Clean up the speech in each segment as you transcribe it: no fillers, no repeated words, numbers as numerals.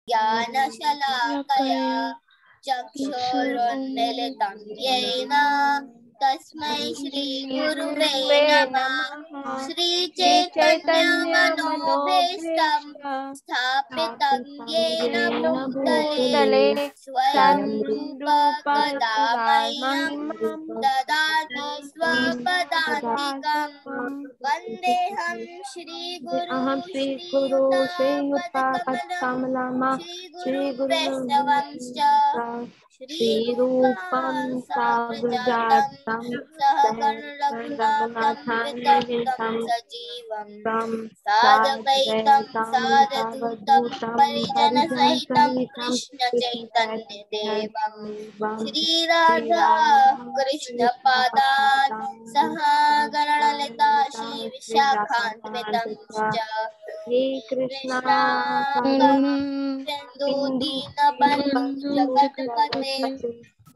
ज्ञानशलाकया चक्षुरुन्मीलितं येन तस्मै श्रीगुरुवे नमः। श्रीचैतन्यमनोभीष्टं स्थापितं येन भूतले स्वयं रूप कदा मह्यं ददाति स्वपदान्तिकं। वन्देऽहं श्रीगुरु श्रीयुतापदकमलं श्रीगुरुवैष्णवंश्च श्रीरूपं साग्रजातं सहगणरघुनाथान्वितं तं सजीवं साद्वैतं सावधूतं परिजनसहितं कृष्णचैतन्यदेवं श्रीराधा कृष्णपादान् सहगणललिता श्रीविशाखान्वितं च हे कृष्णा करुणा दीनबन्धु जगत्पते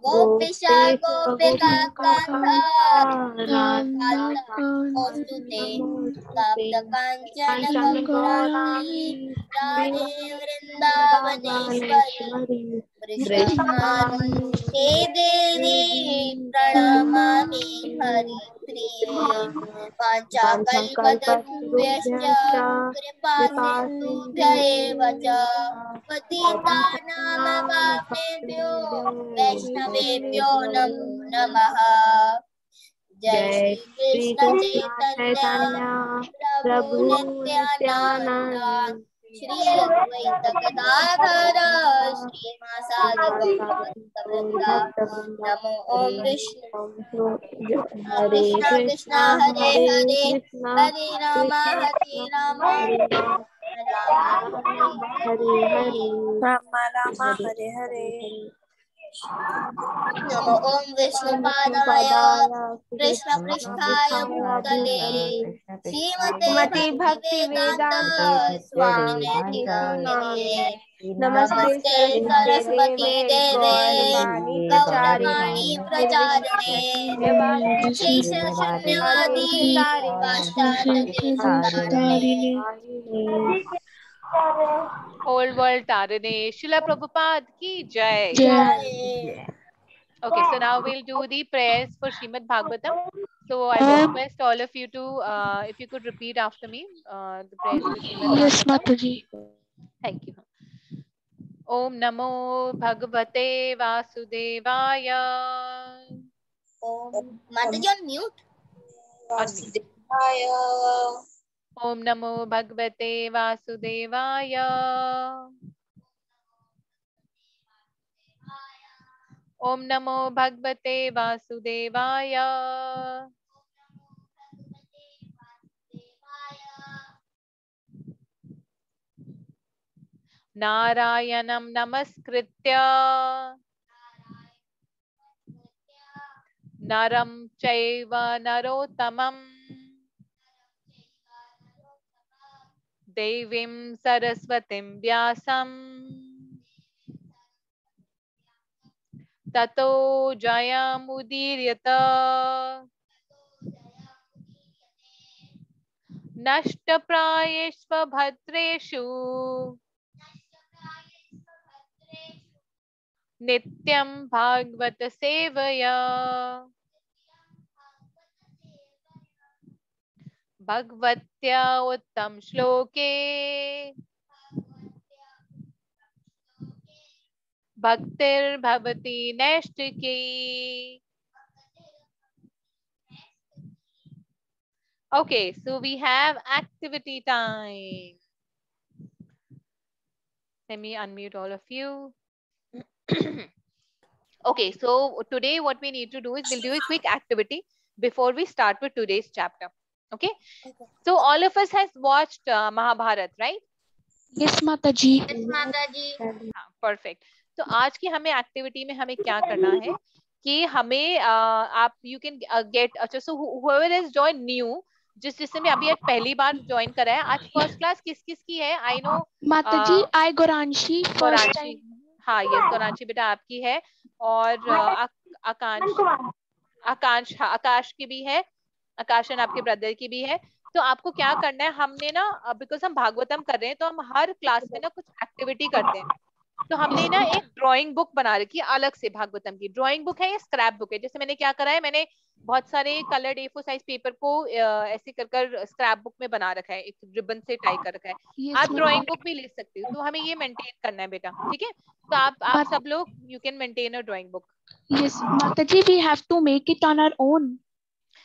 गोपीशा गोपिका कान्ता नमोस्तुते तप्त कांचन गौरांगी राधे वृंदावनेश्वरी वृषभानुते देवी प्रणमामि हरिप्रिये वाञ्छाकल्पतरुभ्यश्च कृपा सिन्धुभ्य एव च पतितानां पापेभ्यो वैष्णवेभ्यो नमो नमः। जय श्री कृष्ण चैतन्य प्रभु नित्यानंद श्री अद्वैत गदाधर श्रीवासादि गौरभक्तवृंद। नमो ओम विष्णु कृष्ण कृष्ण हरे हरे हरे राम राम हरे हरे। नमो ओम विष्णुपादाय कृष्ण पृष्ठाय भूतले श्रीमते भक्ति वेदांत स्वामिने नामिने नमस्ते सरस्वती देवे गौरवाणी प्रचारिणे शून्यवादी पाश्चात्य Old world Tarine, Srila Prabhupada ki jai. Okay, so now we'll do the prayers for Srimad Bhagavatam. So I will request all of you to, if you could repeat after me, the prayers for Srimad Bhagavatam. Yes, Mataji. Thank you. Om Namo Bhagavate Vasudevaya. Om Mataji on mute. Om Namo Bhagavate Vasudevaya. Om Namo Bhagavate Vasudevaya. Narayanam Namaskritya Naram Chaiva Narottamam Devim Saraswatim Vyasam Tato Jayamudiryata Nashtaprayeshva Bhadreshu Nityam Bhagavata Sevaya Bhagavatya Uttam Shloke Bhaktir Bhavati Nashtiki. Okay, so we have activity time. Let me unmute all of you. Okay, so today what we need to do is we'll do a quick activity before we start with today's chapter. Okay? So all of us has watched Mahabharat, right? Yes, Mataji. Yes, Mataji. Perfect. तो आज की हमें activity में हमें क्या करना है कि हमें आप यू कैन गेट अच्छा सो whoever has joined new जिसने भी अभी आज पहली बार ज्वाइन करा है आज फर्स्ट क्लास किस किस की है आई नो माताजी आई गौरांशी फर्स्ट टाइम हाँ यस गौरांशी बेटा आपकी है और आकांश हाँ आकाश की भी है आकाशन आपके ब्रदर की भी है तो आपको क्या करना है, हमने ना बिकॉज हम भागवतम कर रहे हैं तो हम हर क्लास में ना कुछ एक्टिविटी करते हैं। तो हमने ना एक ड्राइंग बुक बना रखी है अलग से, भागवतम की ड्राइंग बुक है या स्क्रैप बुक है। जैसे मैंने क्या करा है, मैंने बहुत सारे कलर्ड A4 साइज पेपर को ऐसे कर कर स्क्रैप बुक में बना रखा है, एक रिबन से टाई कर रखा है। Yes, आप ड्राइंग बुक भी ले सकते हो। तो हमें ये मेंटेन करना है बेटा, ठीक है। तो आप सब लोग you can maintain a drawing book. yes, Mataji, we have to make it on our own.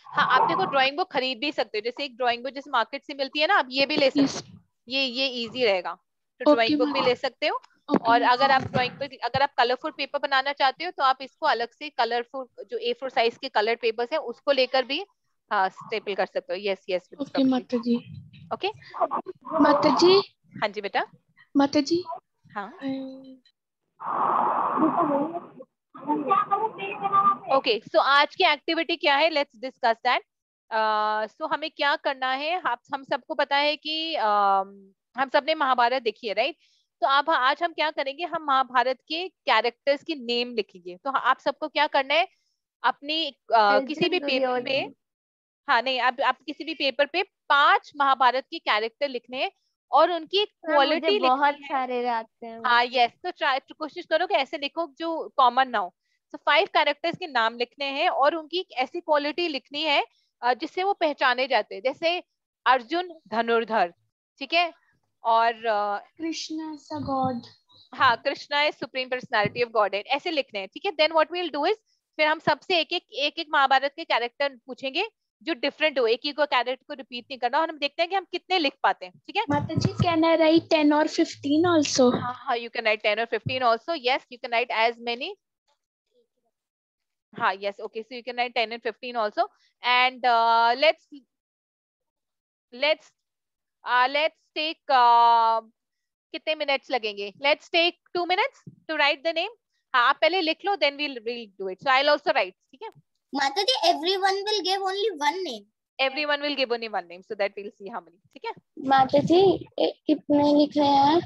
हाँ, आप देखो ड्राइंग बुक खरीद भी सकते हो, जैसे एक ड्राइंग बुक जैसे मार्केट से मिलती है ना, आप ये भी ले सकते Yes. हो। ये इजी रहेगा। तो Okay, ड्राइंग बुक भी ले सकते हो। Okay, और अगर आप अगर आप कलरफुल पेपर बनाना चाहते हो तो आप इसको अलग से कलरफुल जो A4 साइज के कलर पेपर्स हैं उसको लेकर भी हाँ स्टेपल कर सकते हो। Yes yes Okay, Mataji. Okay Mataji, हाँ जी बेटा। Mataji. हाँ ओके सो आज की एक्टिविटी क्या है, लेट्स डिस्कस दैट। सो हमें क्या करना है, हम सबको पता है कि हम सबने महाभारत देखी है, राइट। तो अब आज हम क्या करेंगे, हम महाभारत के कैरेक्टर्स की नेम लिखेंगे। तो आप सबको क्या करना है, अपनी किसी भी पेपर पे, हाँ नहीं आप किसी भी पेपर पे 5 महाभारत के कैरेक्टर लिखने हैं और उनकी क्वालिटी बहुत लिखनी है। सारे रहते हैं। हाँ यस, तो ट्राई कोशिश करो कि ऐसे लिखो जो कॉमन ना हो। तो 5 कैरेक्टर्स के नाम लिखने हैं और उनकी एक ऐसी क्वालिटी लिखनी है जिससे वो पहचाने जाते हैं। जैसे अर्जुन धनुर्धर, ठीक है। और Krishna is a god. हाँ Krishna is supreme personality of god, ऐसे लिखने हैं, ठीक है। Then what we will do is, फिर हम सबसे एक महाभारत के कैरेक्टर पूछेंगे जो डिफरेंट हो, एक ही को कैरेक्टर को रिपीट नहीं करना, और हम देखते हैं कि हम कितने लिख पाते हैं, ठीक है। Mataji, can I write 10 or 15 also? हाँ you can write 10 or 15 also, yes you can write as many. हाँ yes okay, so you can write 10 and 15 also. And let's take कितने मिनट्स लगेंगे, let's take 2 minutes to write the name. हाँ आप पहले लिख लो, then we'll do it, so I'll also write, ठीक है। Mataji, everyone will give only one name. Everyone will give only one name so that we'll see how many, ठीक है। माताजी कितने लिखे हैं?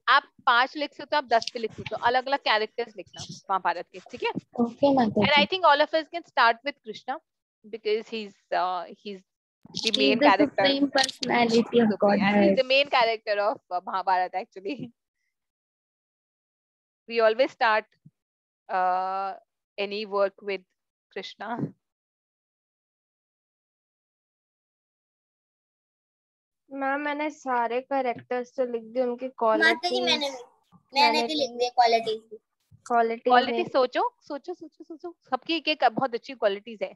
आप 5 लिख सकते हो, आप 10 भी लिख सकते हो, अलग अलग कैरेक्टर्स लिखना महाभारत के, ठीक है। ओके माताजी। And I think all of us can start with Krishna because he's the main character. Supreme personality of God. And he's the main character of Mahabharata actually. We always start any work with Krishna. Ma'am मैंने सारे characters तो लिख दिए, उनकी माताजी मैंने भी लिख दिया क्वालिटीज। क्वालिटी सोचो सबकी एक बहुत अच्छी क्वालिटीज है।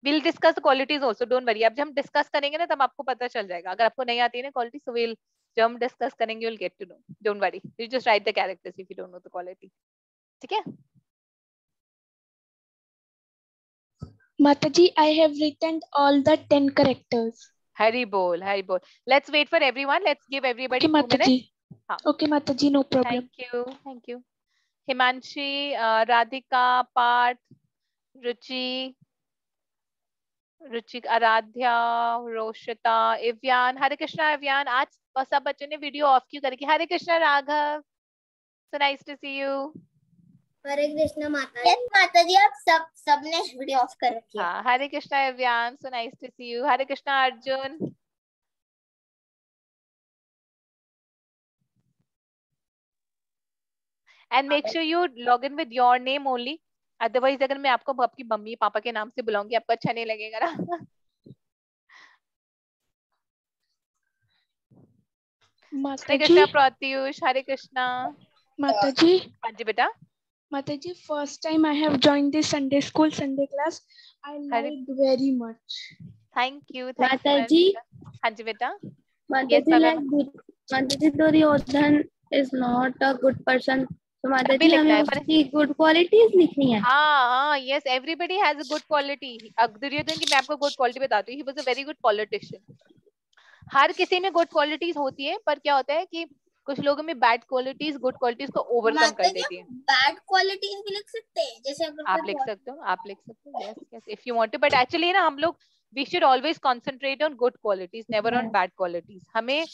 We'll discuss qualities also, don't worry। अब जब हम डिस्कस करेंगे ना तब आपको पता चल जाएगा। अगर आपको नहीं आती है ना क्वालिटी, so we'll जब हम डिस्कस करेंगे you'll get to know, don't worry, you just write the characters if you don't know the quality, ठीक है। Mataji, I have written all the 10 characters. Hari bol, let's wait for everyone, let's give everybody 2 minutes. Okay Mataji, no problem. Thank you Himanshi, Radhika, Parth, Ruchi, Aaradhya, रोशिता, इव्यान। हरे कृष्णा इव्यान, आज सब बच्चों ने video of क्यों करके? हरे Krishna Raghav, so nice to see you। हरे कृष्णा माताजी। Yes माताजी, आप सबने वीडियो ऑफ कर रखी है। हाँ हरे Krishna इव्यान, so nice to see you। Hare Krishna Arjun, and make sure you log in with your name only, otherwise अगर मैं आपको आपकी मम्मी पापा के नाम से बुलाऊंगी आपको अच्छा नहीं लगेगा ना। हरे कृष्णा प्रत्युष, हरे कृष्णा। Mataji, हाँ जी बेटा। Mataji, first time I have joined this Sunday school Sunday class, I liked very much. Thank you माताजी। हाँ जी बेटा। माताजी Duryodhan is not a good person, तो माताजी हमें उसकी गुड क्वालिटीज लिखनी है। हाँ yes, everybody has a good quality। Duryodhan की मैं आपको गुड क्वालिटी बताती हूँ, he was a very good politician। हर किसी में गुड क्वालिटीज होती है, पर क्या होता है कि कुछ लोगों में बैड क्वालिटीज गुड क्वालिटीज को ओवरकम कर देती है। बैड क्वालिटीज भी लिख सकते हैं, जैसे अगर आप लिख सकते हो yes if you want to, but actually ना हम लोग we should always concentrate on good qualities, never on bad qualities। हमें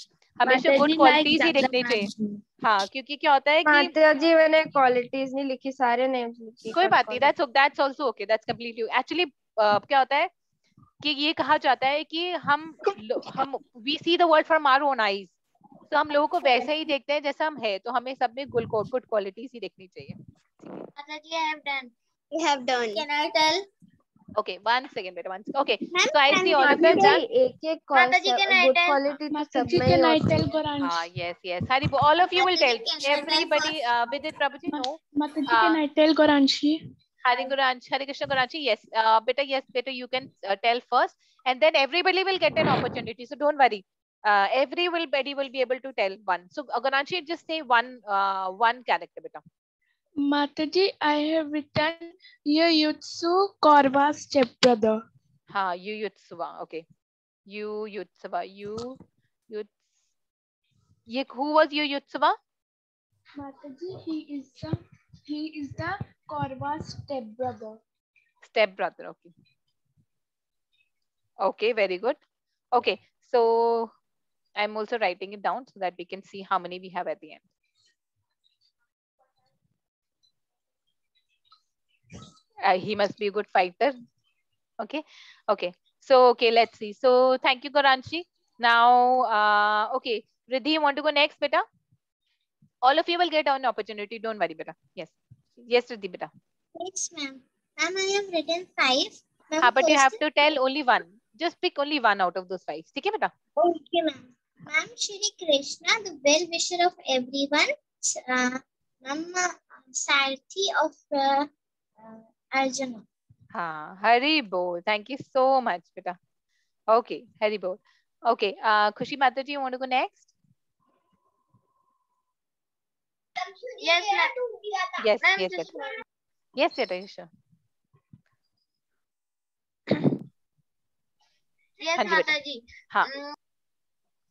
हमेशा गुड क्वालिटीज ही लिखनी चाहिए। हाँ क्योंकि क्या होता है कि माताजी मैंने क्वालिटीज नहीं लिखी, सारे नेम्स लिखे। कोई बात नहीं, that's also okay, that's completely actually क्या होता है कि ये कहा जाता है कि हम we see the world from our own eyes, तो हम लोगों को वैसे ही देखते हैं जैसा हम है, तो हमें सब में गुड क्वालिटीज ही देखनी चाहिए. Mataji, I have done. You have done. Can I tell? Okay, one second, beta, one second. Okay, Ma'am, so I can see all of you done. एक Mataji, can I good tell? quality तो सब Mataji, में ही can I होती tell है. Goransh? Yes. Hari, all of you will tell. Mataji, can I tell Everybody, first? Vidit Prabhuji, no. Mataji, can I tell Goranshi? Hari Guranch, Hari Krishna Guranchi, yes. Beta, you can tell first, and then everybody will get an opportunity. So don't worry. Everybody will be able to tell one. So Guranchi, just say one character, beta. Mataji, I have written Yuyutsu Korva's stepbrother. Ha, Yuyutsuva. Okay. Yuyutsuva. Who was Yuyutsuva? Mataji, he is the Korva's stepbrother. Stepbrother. Okay. Okay, very good. Okay, so I'm also writing it down so that we can see how many we have at the end. He must be a good fighter. Okay. So, let's see. So, thank you, Goranshi. Now, okay, Riddhi, you want to go next, beta? All of you will get an opportunity. Don't worry, beta. Yes, Riddhi, beta. Yes, ma'am. Ma'am, I have written 5. But you have to tell only one. Just pick only one out of those 5. Okay, beta? Okay, ma'am. Ma'am, Shri Krishna, the well-wisher of everyone. Ma'am, Sarthi of Arjuna. Hari Bol. Thank you so much, beta. Okay, Hari Bol. Okay, Khushi Mataji, you want to go next? Yes, ma'am. Yes, beta. Yes, beta, sure. Yes, हाँ जी बेटा. Mataji. हाँ.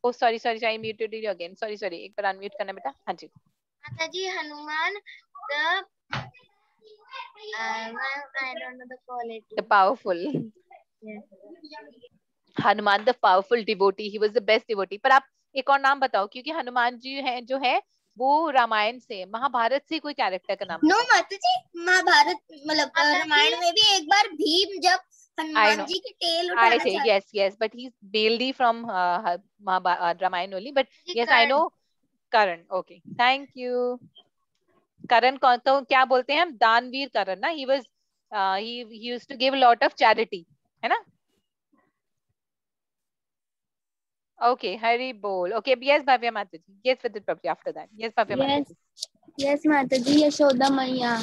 Oh, sorry, I muted you again. Sorry. एक बार unmute करना बेटा. हाँ जी. Mataji, Hanuman, I don't know the quality. The powerful. Yes. Hanuman, the powerful devotee. He was the best devotee. पर आप एक और नाम बताओ, क्योंकि हनुमान जी हैं जो है वो रामायण से, महाभारत से कोई कैरेक्टर का नाम. No, Mataji, महाभारत मतलब रामायण में भी एक बार भीम जब हनुमान जी की टेल उठाना चाहते. Yes, but he's mainly from Ramayana only. But yes, I know. Karan. Okay, thank you. Karan कौन तो क्या बोलते हैं हम, दानवीर Karan ना. He was he used to give a lot of charity, है ना? Okay, Hari Bol. Okay, yes, Bhavya Mataji. Yes, Vidit Prabhuji after that. Yes, Bhavya Mataji. Yes, Mataji, Yashoda मैया.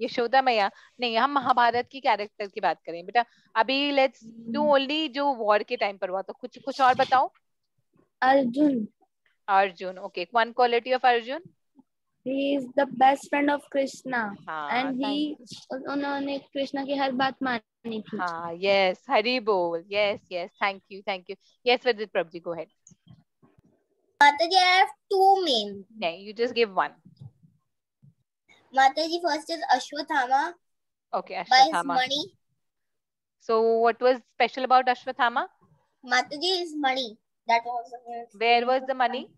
यशोदा मैया नहीं, हम महाभारत की कैरेक्टर की बात करें बेटा. अभी लेट्स डू ओनली जो वॉर के टाइम पर हुआ. तो कुछ और बताओ. Arjun. Okay, one quality of Arjun. He is the best friend of Krishna. हाँ, and उन्होंने कृष्णा की हर बात मानी थी. हाँ, yes, Hari Bol. Yes, thank you. Yes, Vidit Prabhuji, go ahead. Mataji, I have 2 names. No, you just give one. Mataji, first is Ashwathama. Okay, By his Ashwathama. money. So what was special about Ashwathama? Mataji, his money. That was. Where was the money?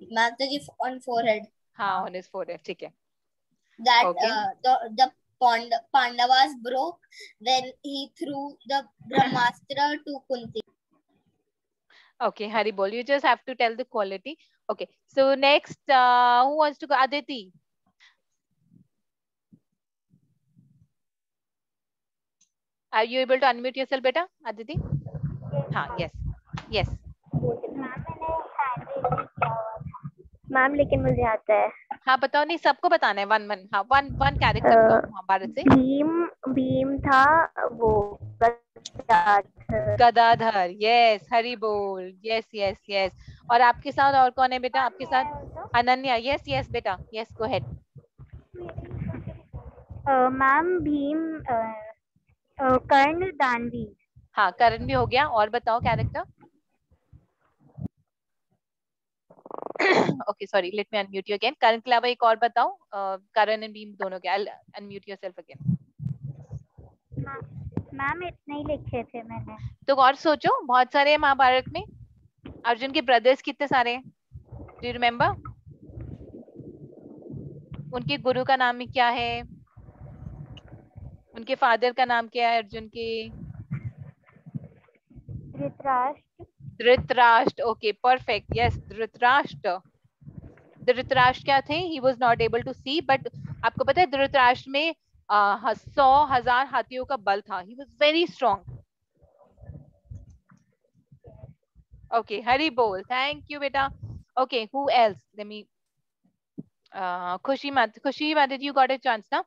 Mataji, on forehead. हाँ, on his forehead. ठीक है. That Okay. the Pandavas broke. Then he threw the Brahmastra to Kunti. Okay, Hari Bol. You just have to tell the quality. Okay. So next, who wants to go? Aditi. Are you able to unmute yourself, beta? Aditi? हाँ, yes. Ma'am लेकिन मुझे आता है. हाँ बताओ. नहीं, सबको बताना है. वन कैरेक्टर बताओ महाभारत से. भीम था वो गदाधर. यस, हरि बोल. यस. और आपके साथ और कौन है बेटा? आपके साथ अनन्या. यस बेटा. Yes, go ahead. Ma'am Bhim Karna दानवीर. हाँ, करण भी हो गया. और बताओ character. Okay, sorry, let me unmute you again. Karan के अलावा एक और बताओ. करण एंड भीम दोनों के. I'll unmute yourself again. Ma'am इतने ही लिखे थे मैंने. तो और सोचो, बहुत सारे हैं महाभारत में. अर्जुन के ब्रदर्स कितने सारे हैं? Do you remember? उनके गुरु का नाम क्या है? उनके फादर का नाम क्या है अर्जुन के? Dhritarashtra. Dhritarashtra, okay perfect, yes Dhritarashtra. Dhritarashtra क्या थे? He was not able to see, but आपको पता है धृतराष्ट्र में 100,000 हाथियों का बल था. He was very strong. Okay Hari Bol, thank you बेटा. Okay who else? Let me Khushi Mata ji, you got a chance ना.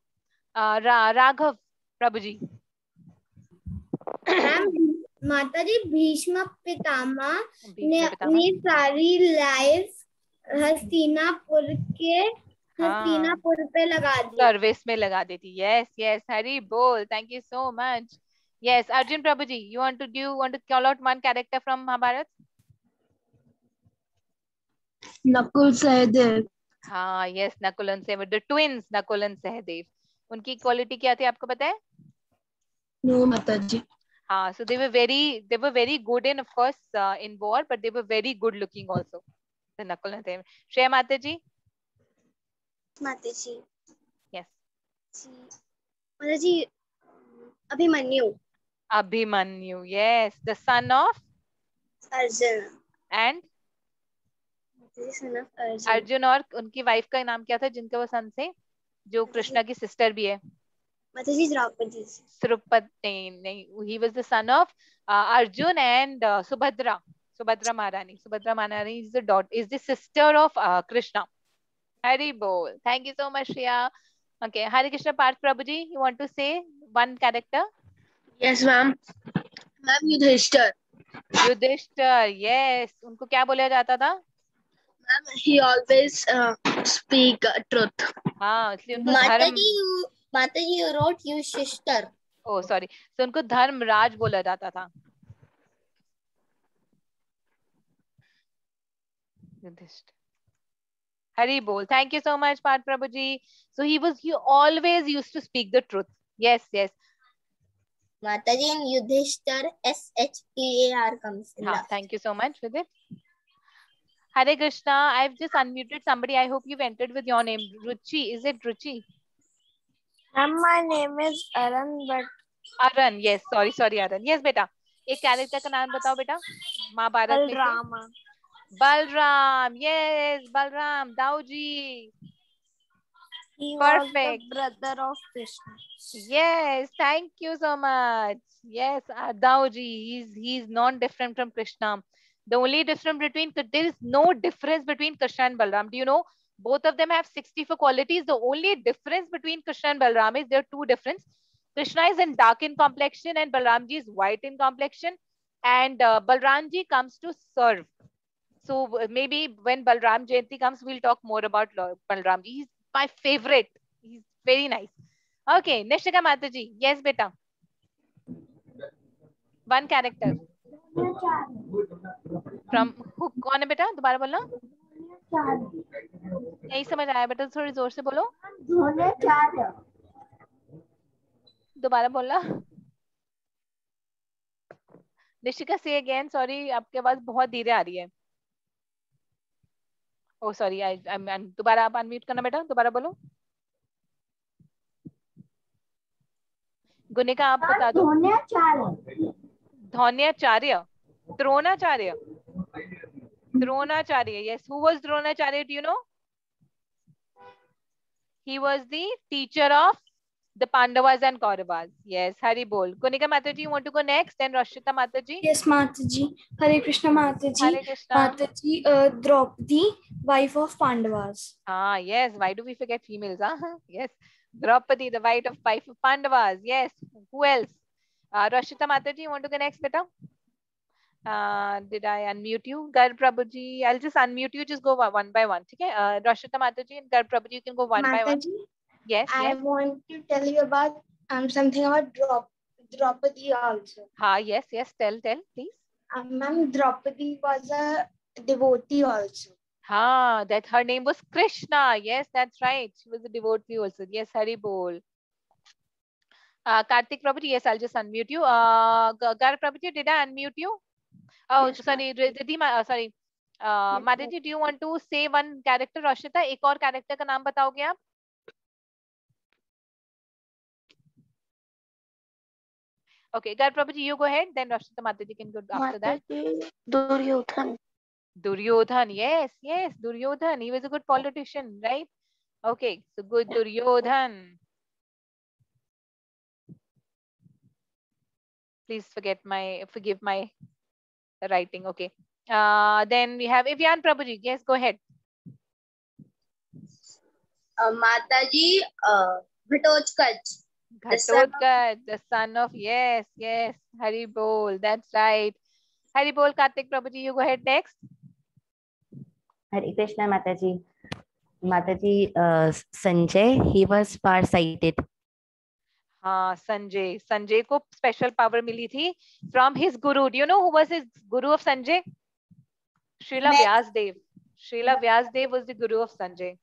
राघव प्रभु जी. माता जी भीष्म पितामह ने अपनी सारी लाइफ हस्तिनापुर पे लगा दी, सर्विस में लगा देती. Yes yes Hari Bol, thank you so much. Yes Arjun Prabhu ji, you want to call out one character from Mahabharat? Nakul Sahdev. हाँ yes Nakul and Sahdev, the twins Nakul and Sahdev. उनकी क्वालिटी क्या थी आपको पता है? नो माता जी. हाँ, so they were very good in, of course, in war, but they were very good looking also. The Nakul and Sahdev. Shreya Mata ji. माता जी. Yes. माता जी Abhimanyu. Abhimanyu, yes, the son of Arjun. and son of Arjun. Arjun, और उनकी wife का नाम क्या था जिनके वो सन से, जो कृष्णा की सिस्टर भी है? माता जी द्रौपदी. द्रौपदी नहीं, he was the son of Arjun and Subhadra. Subhadra Maharani is the sister of Krishna. Hari Bol. Thank you so much, Shreya. Okay, Hare Krishna Parth Prabhuji, you want to say one character? Yes ma'am. Ma'am Yudhishthir. Yudhishthir, yes. उनको क्या बोला जाता था? Ma'am he always speak truth. हाँ, इसलिए उनको धर्म. माता जी you wrote Yudhishthir. Oh sorry, so उनको धर्मराज बोला जाता था. Yudhishthir. Hari Bol. Thank you so much, Parth Prabhuji. So he always used to speak the truth. Yes, yes. Mataji in Yudhishthir, SHTAR comes in last. Thank you so much with it. Hare Krishna. I've just unmuted somebody. I hope you've entered with your name. Ruchi. Is it Ruchi? My name is Aran, but Aran. Yes. Sorry, Aran. Yes, beta. एक character का नाम बताओ बेटा महाभारत में से. Balram. Yes, Balram. Dauji. he Perfect. was the brother of Krishna. Yes, thank you so much. Yes, Dauji. He's non-different from Krishna. The only difference between, there is no difference between Krishna and Balram. Do you know? Both of them have 64 qualities. The only difference between Krishna and Balram is there are two differences. Krishna is in dark in complexion and Balramji is white in complexion. And Balramji comes to serve. So maybe when Balram Jayanti comes, we'll talk more about Balramji. He's my favorite. He's very nice. Okay, Nishika Mataji. Yes, beta. One character. From who? कौन है बेटा? दोबारा बोलना. नहीं समझ आया बेटा, थोड़ी जोर से बोलो. दोबारा बोलना. Nishika say again. Sorry, आपकी आवाज बहुत धीरे आ रही है. Oh sorry, I'm दोबारा आप unmute करना बेटा. दोबारा बोलो. गुनिका आप बता दो. Dhonacharya. Dronacharya. Yes. Who was Dronacharya? Do you know? He was the teacher of the Pandavas and Kauravas. Yes. Hari Bol. Gunika Mataji, you want to go next? Then Rashita Mataji. Yes, Mataji. Hare Krishna Mataji. Hare Krishna. Mataji, Draupadi, wife of Pandavas. Ah, yes. Why do we forget females? Yes. Draupadi, the wife of Pandavas. Yes. Who else? Rashita Mataji, you want to go next, beta? Did I unmute you? Gar Prabhuji, I'll just unmute you. Just go one by one. Okay? Rashita Mataji and Gar Prabhuji, you can go one by one. Yes. I want to tell you about something about Draupadi also. Yes. Tell, please. Ma'am, Draupadi was a devotee also. That her name was Krishna. Yes, that's right. She was a devotee also. Yes, Hari Bol. Karthik Prabhuji, yes, I'll just unmute you. Gar Prabhuji, did I unmute you? Oh, yes, sorry. Sorry. Mataji, do you want to say one character? Rashita, एक और character का नाम बताओगे आप? Okay, Gar Prabhuji, you go ahead. Then Rashmita Mataji can go after that. Duryodhan. Duryodhan, yes, yes, Duryodhan. He was a good politician, right? Okay, so good Duryodhan. Please forgive my writing. Okay. Then we have Evian Prabhuji. Yes, go ahead. Mataji Ghatotkaч. Ghatotkaч, the son of, yes, yes, Hari Bol. That's right. Hari Bol, Kartik Prabhuji, you go ahead next. Hare Krishna Mataji. Mataji, Sanjay, he was far-sighted. हाँ, संजय को special power मिली थी from his guru. Do you know who was his guru of Sanjay? Srila Vyasdev. Srila Vyasdev was the guru of Sanjay,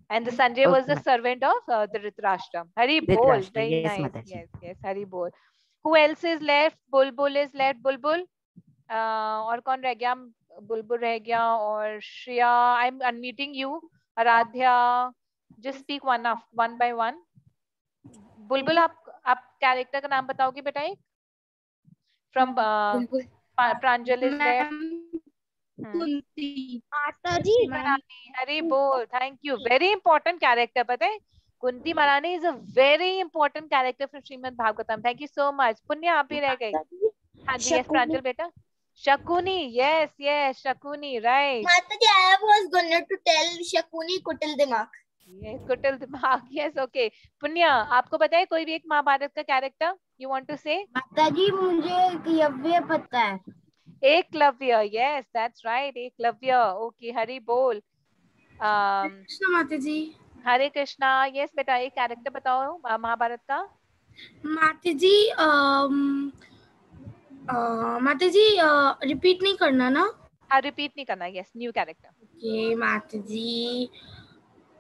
and the Sanjay was the servant of the Dhritarashtra. Hari Bol, very yes, nice. Mataji. Yes, yes, Hari Bol. Who else is left? Bulbul is left. Bulbul. और कौन रह गया? Bulbul रह गया और Shriya. I'm unmuting you. Aradhya. Just speak one by one. बुलबुल, आप character का नाम बताओगे बेटा? एक from Pranjal is left. Kunti माताजी. हरी Bol. Thank you. Very important character. पता है, कुंती महारानी is a very important character from Shrimad Bhagavatam. Thank you so much. पुण्य आप ही रह गई. हाँ जी, यस प्रांजल बेटा. Shakuni, yes yes, Shakuni, right. माताजी, I was going to tell Shakuni कुटिल दिमाग. Yes, कुटिल दिमाग. Yes, okay. पुण्य, आपको पता है कोई भी एक महाभारत का character? You want to say? माताजी, मुझे एकलव्य पता है. Eklavya, yes, that's right. Eklavya. Okay, Hari बोल. कृष्ण माताजी. हरे कृष्णा. Yes बेटा, एक कैरेक्टर बताओ महाभारत का. माताजी, माताजी रिपीट नहीं करना ना? हाँ, रिपीट नहीं करना. Yes, new character. ओके माताजी.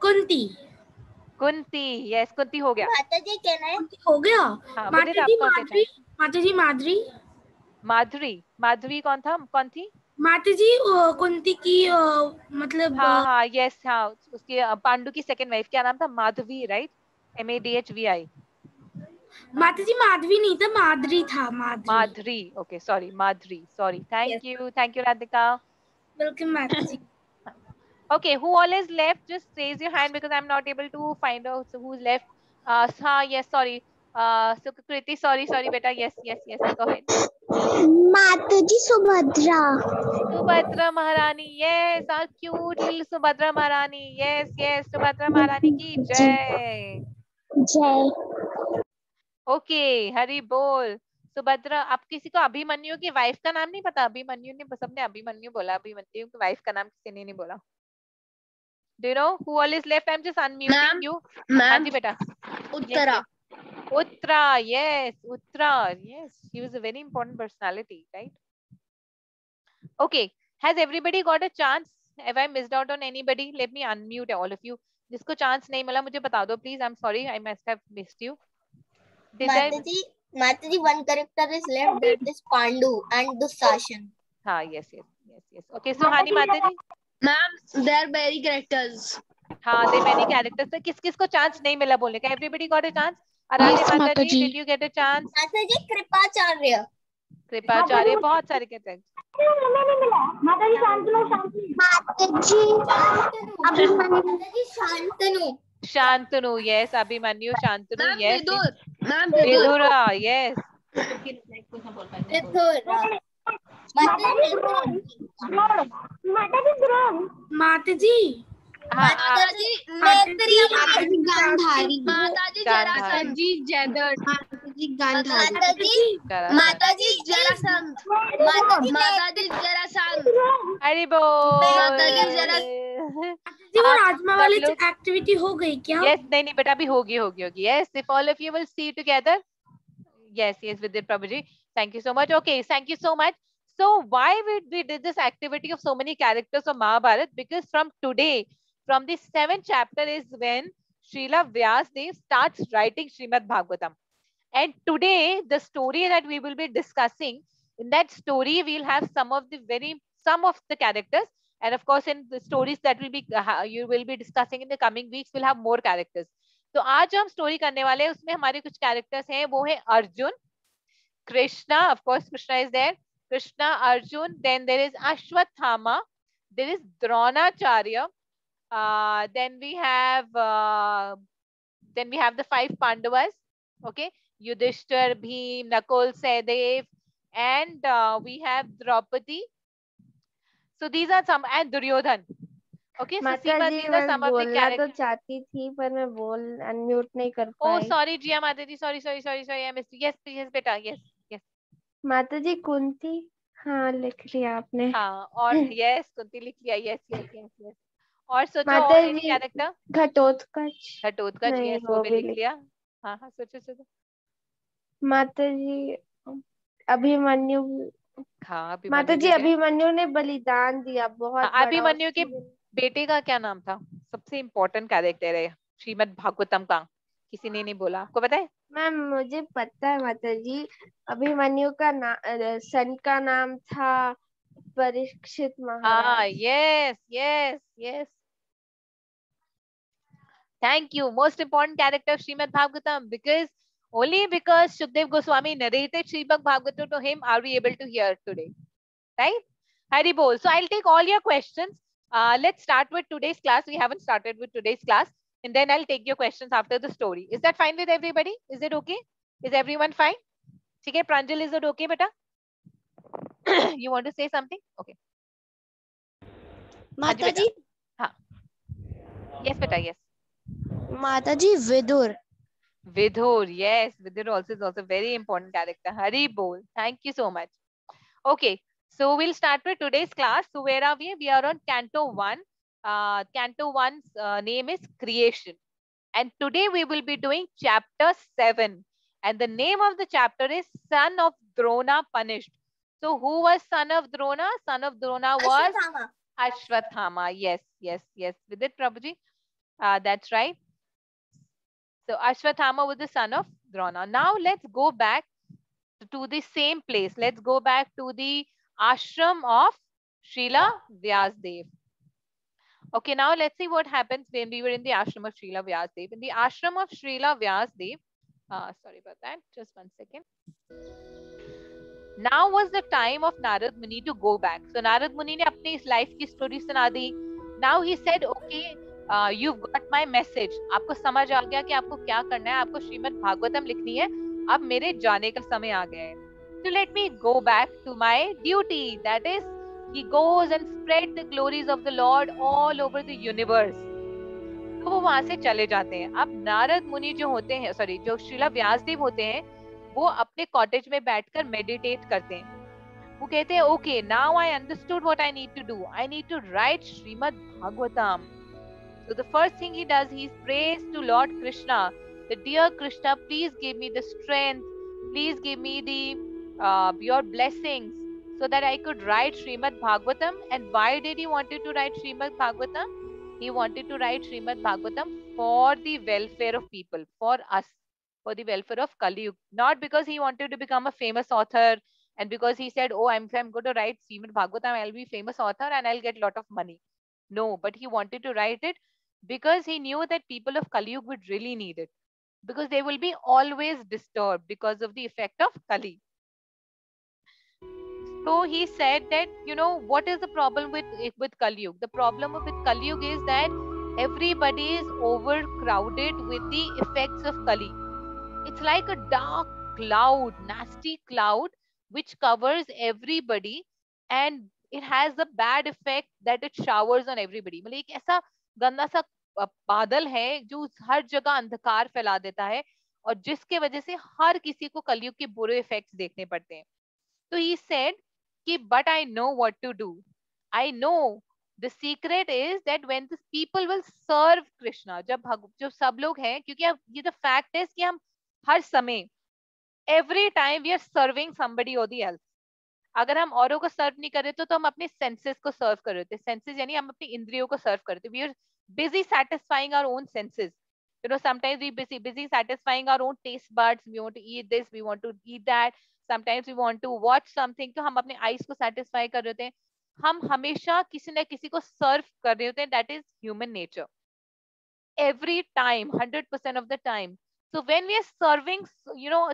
कुंती. कुंती, यस, कुंती हो गया. माताजी कहना है. हो गया. हाँ, माताजी माधुरी. माताजी माधुरी. माधुरी कौन थी? माताजी कुंती की मतलब. हाँ, यस, हाँ, उसके पांडु की सेकंड वाइफ. क्या नाम था? माधवी, राइट? MADHVI. माताजी माधवी नहीं था, माधुरी था. Madhuri. Okay, sorry, Madhuri. Sorry. Thank you Radhika. Welcome Mataji. Okay, who all is left? Just raise your hand because I'm not able to find out who's left. Yes, sorry. So Kriti, sorry, beta. Yes, go ahead. माताजी Subhadra. Subhadra Maharani, yes, our cute little Subhadra Maharani. Yes, Subhadra Maharani ki jai. जय. Okay, Hari Bol. Subhadra. आप किसी को अभिमन्यु की wife का नाम नहीं पता? अभिमन्यु ने, सबने अभिमन्यु बोला. अभिमन्यु की वाइफ का नाम किसी ने नहीं बोला. Do you know who all is left? I'm just unmuting you. हाँ जी बेटा. Uttara. Uttara, yes, Uttara, yes. He was a very important personality, right? Okay. Has everybody got a chance? Have I missed out on anybody? Let me unmute all of you. जिसको chance नहीं मिला मुझे बता दो, please. I'm sorry, I must have missed you. Mataji, one character is left. That is Pandu and Dushasan. हाँ, yes. Okay, so Hani Mataji. Ma'am, they are very characters. हाँ, they many characters. तो किस को chance नहीं मिला बोलने का? Everybody got a chance. Aradhya Mataji, did you get a chance? माताजी कृपाचार्य. कृपाचार्य, बहुत सारे कहते हैं. माताजी Shantanu. Shantanu. Shantanu, yes. Abhimanyu, Shantanu, yes. Ma'am, Vidura, yes. माताजी. माताजी गांधारी. माताजी जरासंध. माताजी गांधारी. माताजी जरासंध. माताजी जरासंध. हरि बोल. माताजी जरासंध. जी वो राजमा वाली एक्टिविटी हो गई क्या? Yes, नहीं बेटा, अभी होगी. Yes, if all of you will see together. Yes, Vidit Prabhuji. Thank you so much. Okay, thank you so much. So why we did this activity of so many characters of Mahabharata? Because from today, from the 7th chapter is when Srila Vyasdev starts writing Srimad Bhagavatam. And today, the story that we will be discussing, in that story, we'll have some of the characters. And of course, in the stories that you will be discussing in the coming weeks, we'll have more characters. तो आज जो हम story करने वाले हैं उसमें हमारे कुछ कैरेक्टर्स हैं. वो है Arjun, Krishna, of course, Krishna is there. Krishna, Arjun. Then there is Ashwathama. There is Dronacharya. Then we have the 5 Pandavas. Okay, Yudhishthir, Bhim, Nakul, Sahadev, and we have Draupadi. So these are some, and Duryodhan. Okay, so Seema, these are some of the characters. तो चाहती थी पर मैं बोल unmute नहीं कर Oh, pi. sorry, Jia Mataji. Sorry. I missed. Yes, beta. Yes. माता जी कुंती, हाँ लिख लिया आपने। हाँ, और yes, कुंती लिख लिया। Yes. और सोचो, माता और any जी character? घटोत्कच, घटोत्कच, yes, वो भी लिख लिया। हाँ, सोचो। माता जी अभिमन्यु, हाँ, माता जी अभिमन्यु ने बलिदान दिया बहुत बड़ा। अभिमन्यु के बेटे का क्या नाम था? सबसे इम्पोर्टेंट कैरेक्टर है श्रीमद् भागवतम का, किसी ने नहीं बोला, आपको पता है? मैम मुझे पता है माता जी, अभिमन्यु का सन का नाम था परीक्षित महाराज। Yes. Thank you. Most important character of Srimad Bhagavatam, only because Shukdev Goswami narrated Srimad Bhagavatam to him are we able to hear today, right? Hari Bol. So I'll take all your questions. Let's start with today's class. We haven't started with today's class, and then I'll take your questions after the story. Is that fine with everybody? Is it okay? Is everyone fine? Okay, Pranjal, is it okay, beta? You want to say something? Okay. Mataji? Yes, beta, yes. Mataji, Vidur. Vidur, yes. Vidur also is also very important character. Hari Bol. Thank you so much. Okay, so we'll start with today's class. So where are we? We are on Canto 1. Canto 1's name is Creation. And today we will be doing chapter 7. And the name of the chapter is Son of Drona Punished. So who was son of Drona? Son of Drona was Ashwathama. Yes. With it, Prabhuji? That's right. So Ashwathama was the son of Drona. Now let's go back to the same place. Let's go back to the ashram of Srila Vyasdev. Okay, now let's see what happens when we were in the ashram of Srila Vyasdev. In the ashram of Srila Vyasdev, sorry about that, just one second. Now was the time of Narad Muni to go back. So Narad Muni ने अपनी इस life की story सुना दी. Now he said, okay, you've got my message. आपको समझ आ गया कि आपको क्या करना है. आपको श्रीमद् भागवतम लिखनी है. अब मेरे जाने का समय आ गया है. So let me go back to my duty. That is, he goes and spread the glories of the Lord all over the universe. तो वो वहां से चले जाते हैं. अब नारद मुनि जो होते हैं, जो श्रीला व्यासदेव होते हैं, वो अपने कॉटेज में बैठकर मेडिटेट करते हैं. वो कहते हैं, okay, now I understood what I need to do. I need to write Srimad Bhagavatam. So the first thing he does, he prays to Lord Krishna. The dear Krishna, please give me the strength. Please give me the your blessings so that I could write Srimad Bhagavatam. And why did he wanted to write Srimad Bhagavatam? He wanted to write Srimad Bhagavatam for the welfare of people, for us, for the welfare of Kali Yuga. Not because he wanted to become a famous author and because he said, oh, I'm going to write Srimad Bhagavatam, I'll be a famous author and I'll get a lot of money. No, but he wanted to write it because he knew that people of Kali Yuga would really need it. Because they will be always disturbed because of the effect of Kali. So he said that, what is the problem with Kali Yuga? The problem with Kali Yuga is that everybody is overcrowded with the effects of Kali. It's like a dark cloud, nasty cloud, which covers everybody and it has the bad effect that it showers on everybody. मतलब एक ऐसा गंदा सा बादल है जो हर जगह अंधकार फैला देता है और जिसके वजह से हर किसी को कलयुग के बुरे इफेक्ट्स देखने पड़ते हैं. तो he said कि but I know what to do. I know the secret is that when the people will serve Krishna, जब सब लोग हैं, क्योंकि अब ये the fact is कि हम हर समय every time we are serving somebody or the else. अगर हम औरों को सर्व नहीं कर रहे तो हम अपने सेंसेस को सर्व कर रहे थे. सेंसेस यानी हम अपनी इंद्रियों को सर्व करते. We are busy satisfying our own senses. Sometimes we busy satisfying our own taste buds. We want to eat this, we want to eat that. Sometimes we want to watch something. तो हम अपने eyes को satisfy कर रहे थे. हम हमेशा किसी न किसी को सर्व कर रहे होते हैं. That is human nature. Every time, 100% of the time. So when we are serving,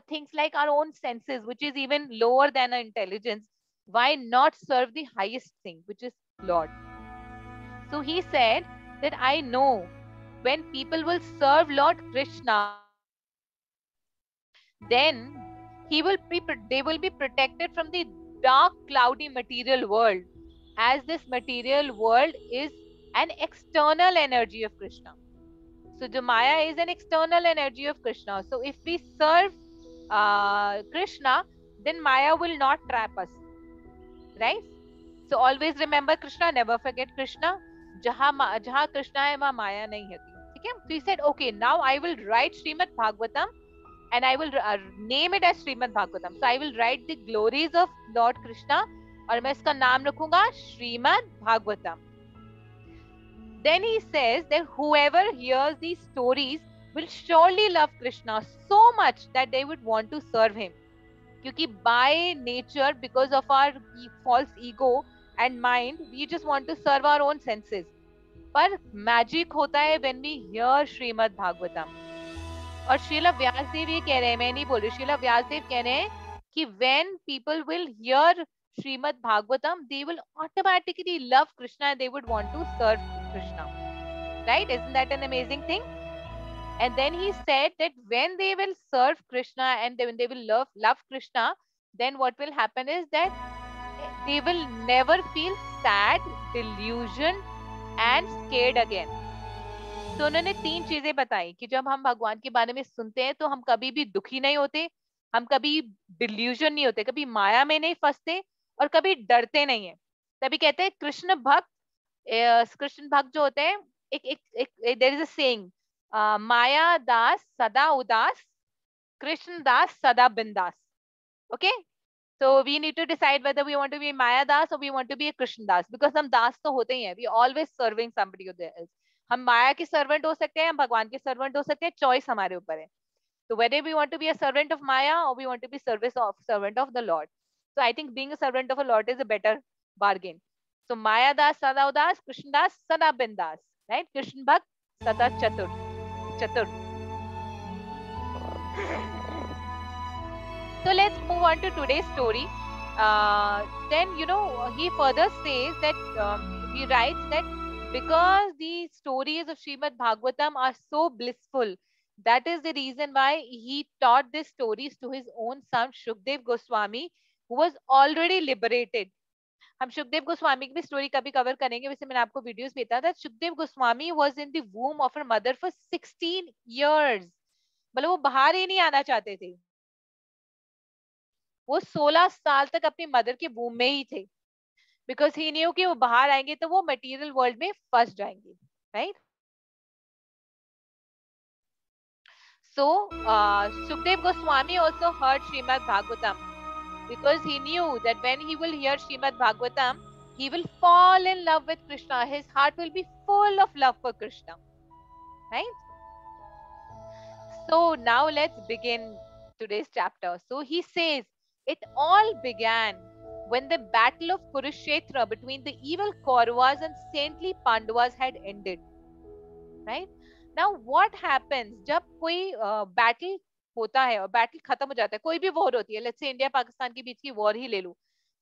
things like our own senses, which is even lower than our intelligence, why not serve the highest thing, which is Lord? So he said that I know when people will serve Lord Krishna, then they will be protected from the dark, cloudy material world, as this material world is an external energy of Krishna. So the Maya is an external energy of Krishna. So if we serve Krishna, then Maya will not trap us, right? So always remember Krishna, never forget Krishna. जहाँ कृष्णा है वहाँ माया नहीं होती, ठीक है? So he said, okay, now I will write Srimad Bhagavatam and I will name it as Srimad Bhagavatam. So I will write the glories of Lord Krishna और मैं इसका नाम रखूंगा Srimad Bhagavatam. Then he says that whoever hears these stories will surely love Krishna so much that they would want to serve him. क्योंकि by nature, because of our false ego and mind, we just want to serve our own senses. पर magic होता है when we hear Srimad Bhagavatam. और श्रीला व्यासदेव ये कह रहे हैं, मैं नहीं बोल रही, श्रीला व्यासदेव कह रहे हैं कि when people will hear Srimad Bhagavatam, they will automatically love Krishna and they would want to serve Krishna. Right? Isn't that an amazing thing? And then he said that when they will serve Krishna and when they will love Krishna, then what will happen is that they will never feel sad, delusion and scared again. तो उन्होंने 3 चीजें बताई कि जब हम भगवान के बारे में सुनते हैं तो हम कभी भी दुखी नहीं होते, हम कभी डिल्यूजन नहीं होते, कभी माया में नहीं फंसते और कभी डरते नहीं है. तभी कहते हैं कृष्ण भक्त जो होते हैं, एक देयर इज अ सेइंग, माया दास सदा उदास, कृष्ण दास सदा बिंदास. Okay, so we need to decide whether we want to be Maya Das or we want to be a Krishna Das, because हम दास तो होते ही हैं, we always serving somebody else. हम माया के सर्वेंट हो सकते हैं, हम भगवान के सर्वेंट हो सकते हैं, चॉइस हमारे ऊपर है. So whether we want to be a servant of Maya or we want to be servant of the Lord. So I think being a servant of a Lord is a better bargain. So Maya Das sada udas, Krishna Das sada bindas, right? Krishna Bhakt sada chatur. So let's move on to today's story. Then he further says that he writes that because the stories of Srimad Bhagavatam are so blissful, that is the reason why he taught these stories to his own son Shukdev Goswami, who was already liberated. हम शुकदेव गोस्वामी की भी story कभी cover करेंगे, वैसे मैंने आपको videos भेजा था. Shukdev Goswami was in the womb of her mother for 16 years. मतलब वो बाहर ही नहीं आना चाहते थे. वो 16 साल तक अपनी मदर के वूम में ही थे, बिकॉज ही न्यू कि वो बाहर आएंगे तो वो मटेरियल वर्ल्ड में फंस जाएंगे, right? So Shukdev Goswami also heard Srimad Bhagavatam because he knew that when he will hear Srimad Bhagavatam, he will fall in love with Krishna. His heart will be full of love for Krishna, right? So now let's begin today's chapter. So he says, it all began when the battle of Kurukshetra between the evil Kauravas and saintly Pandavas had ended. Right? Now what happens जब कोई battle होता है और battle खत्म हो जाता है, कोई भी war होती है, let's say इंडिया पाकिस्तान के बीच की war ही ले लो,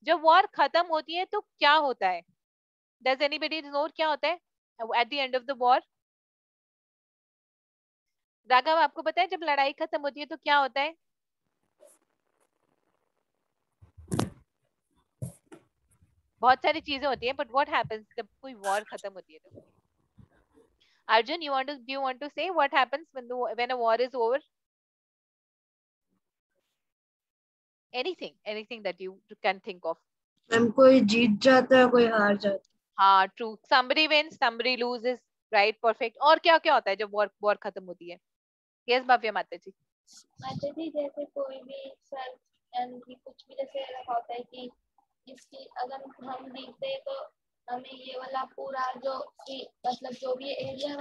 जब war खत्म होती है तो क्या होता है? Does anybody know क्या होता है at the end of the war? Raghav आपको पता है जब लड़ाई खत्म होती है तो क्या होता है? बहुत सारी चीजें होती हैं, but what happens जब कोई war खत्म होती है तो? Arjun, do you want to say what happens when a war is over? Anything that you can think of. Ma'am कोई जीत जाता है, कोई हार जाता है. हाँ, true. Somebody wins, somebody loses, right? Perfect. और क्या क्या होता है जब war खत्म होती है? Yes, भव्या माता जी. माता जी जैसे कोई भी कुछ भी जैसे रखा होता है कि इसकी अगर हम देखते हैं तो हमें ये वाला पूरा जो मतलब जो भी एरिया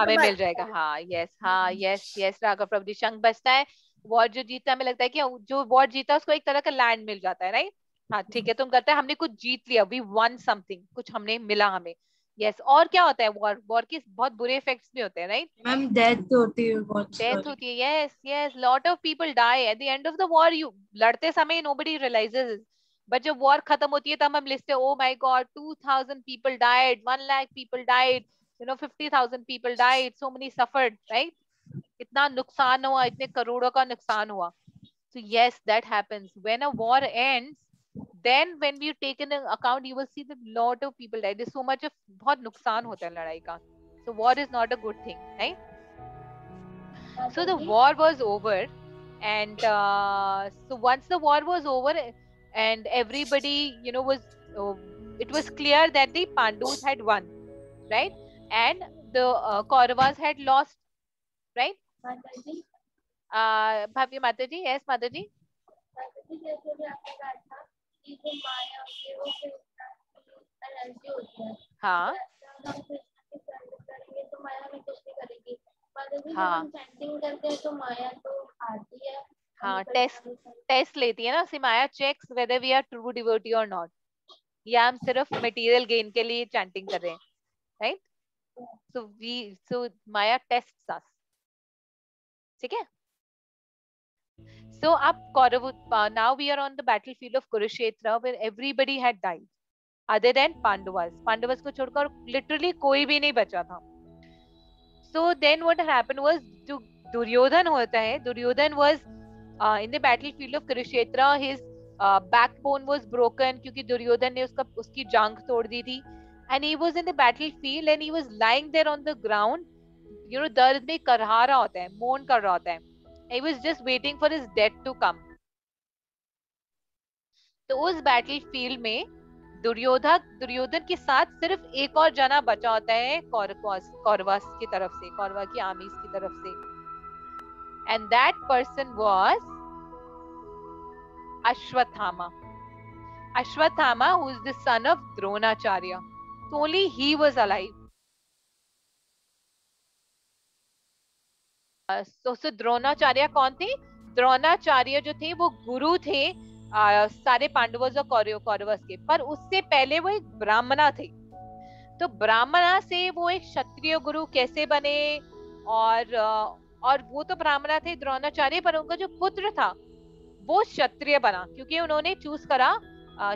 हमें मिल जाएगा. हाँ, yes, राघव प्रभु जी, शंख बजता है. वॉर जो जीता, हमें लगता है कि जो वॉर जीता उसको एक तरह का लैंड मिल जाता है, राइट? हाँ, ठीक है, तुम करते हैं हमने कुछ जीत लिया, वी वन समथिंग, कुछ हमने मिला हमें. यस और क्या होता है वॉर के बहुत बुरे इफेक्ट्स भी होते हैं राइट मैम डेथ होती है बहुत डेथ सारी। होती है yes yes lot of people die at the end of the war you लड़ते समय नोबडी रियलाइजेस बट जब वॉर खत्म होती है तब हम लिखते हैं oh my god 2000 people died 1 lakh people died 50,000 people died so many suffered right इतना नुकसान हुआ इतने करोड़ों का नुकसान हुआ so yes that happens when a war ends then when we take in account you will see that lot of people die there's so much of बहुत नुकसान होता है लड़ाई का so war is not a good thing right so the war was over and so once the war was over and everybody was it was clear that the Pandus had won right and the Kauravas had lost right Bhavya Mataji yes Mataji जैसे भी आपने कहा था कि जो माया होती है वो एनर्जी होती है हाँ हम कृष्ण की सर्विस करेंगे तो माया हमें कुछ नहीं करेगी पर जब हाँ हम चैंटिंग करते हैं तो माया तो आती है हाँ टेस्ट लेती है ना see Maya checks whether we are true devotee और नॉट या हम सिर्फ मटेरियल गेन के लिए चैंटिंग कर रहे हैं राइट सो माया टेस्ट्स अस ठीक है so up now we are on the battlefield of Kurukshetra where everybody had died other than Pandavas को छोड़कर literally कोई भी नहीं बचा था so then what happened was जो दुर्योधन होता है Duryodhan was in the battlefield of Kurukshetra his backbone was broken क्योंकि दुर्योधन ने उसकी जांघ तोड़ दी थी and he was in the battlefield and he was lying there on the ground दर्द में करहा रहा होता है मोन कर रहा होता है he was just waiting for his death to come तो उस battlefield में दुर्योधन के साथ सिर्फ एक और जना बचा होता है कौरवास की तरफ से कौरवा की आर्मीज की तरफ से and that person was Ashwathama who is the son of Dronacharya so only he was alive so Dronacharya कौन थे द्रोणाचार्य जो थे वो गुरु थे सारे पांडवों और कौरवों के पर उससे पहले वो एक ब्राह्मणा थे तो ब्राह्मणा से वो एक क्षत्रिय गुरु कैसे बने और वो तो ब्राह्मणा थे द्रोणाचार्य पर उनका जो पुत्र था वो क्षत्रिय बना क्योंकि उन्होंने चूज करा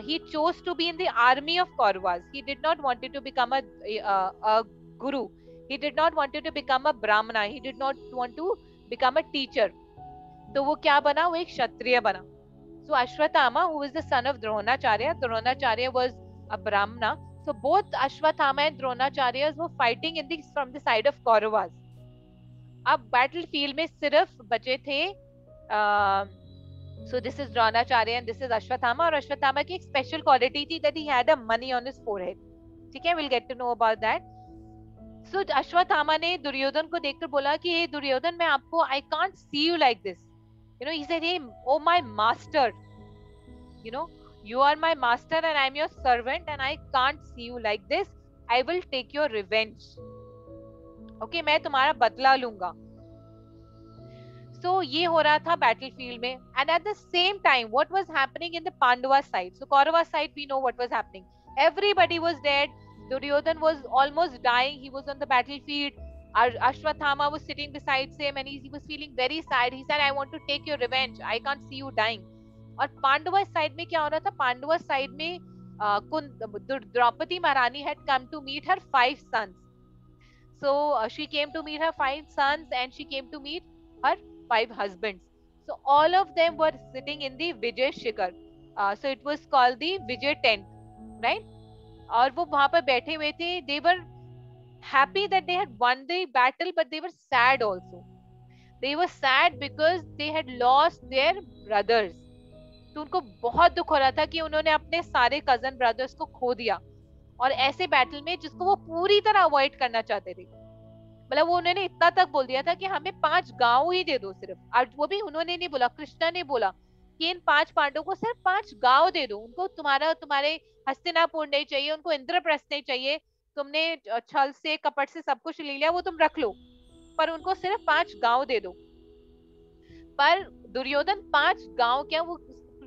he chose to be in the army of Kauravas he did not wanted to become a guru he did not wanted to become a brahmana he did not want to become a teacher तो वो क्या बना वो एक क्षत्रिय बना so Ashwathama who is the son of Dronacharya was a brahmana so both Ashwathama and Dronacharyas were fighting from the side of Kauravas अब battlefield में सिर्फ बचे थे so this is Dronacharya and this is Ashwathama और Ashwathama की एक special quality थी that he had a money on his forehead ठीक है we'll get to know about that so Ashwathama ने दुर्योधन को देखकर बोला कि हे दुर्योधन मैं आपको I can't see you like this he said hey oh my master you are my master and I'm your servant and I can't see you like this I will take your revenge okay मैं तुम्हारा बदला लूंगा so ये हो रहा था battlefield में and at the same time what was happening in the Pandava side so Kaurava side we know what was happening everybody was dead Duryodhan was almost dying he was on the battlefield Ashwathama was sitting beside him and he was feeling very sad he said I want to take your revenge I can't see you dying और पांडवा side में क्या हो रहा था पांडवा side में द्रौपदी महारानी had come to meet her 5 sons so she came to meet her 5 sons and she came to meet her 5 husbands so all of them were sitting in the Vijay Shikhar so it was called the Vijay tent right और वो वहां पर बैठे हुए थे they were happy that they had won the battle but they were sad also they were sad because they had lost their brothers तो उनको बहुत दुख हो रहा था कि उन्होंने अपने सारे कजन ब्रदर्स को खो दिया और ऐसे बैटल में जिसको वो पूरी तरह अवॉइड करना चाहते थे मतलब वो उन्होंने इतना तक बोल दिया था कि हमें 5 गांव ही दे दो सिर्फ और वो भी उन्होंने नहीं बोला कृष्णा ने बोला कि इन 5 पांडवों को सिर्फ 5 गांव दे दो उनको तुम्हारे हस्तिनापुर नहीं चाहिए उनको इंद्रप्रस्थ नहीं चाहिए तुमने छल से कपट से सब कुछ ले लिया वो तुम रख लो पर उनको सिर्फ 5 गांव दे दो पर दुर्योधन 5 गांव क्या वो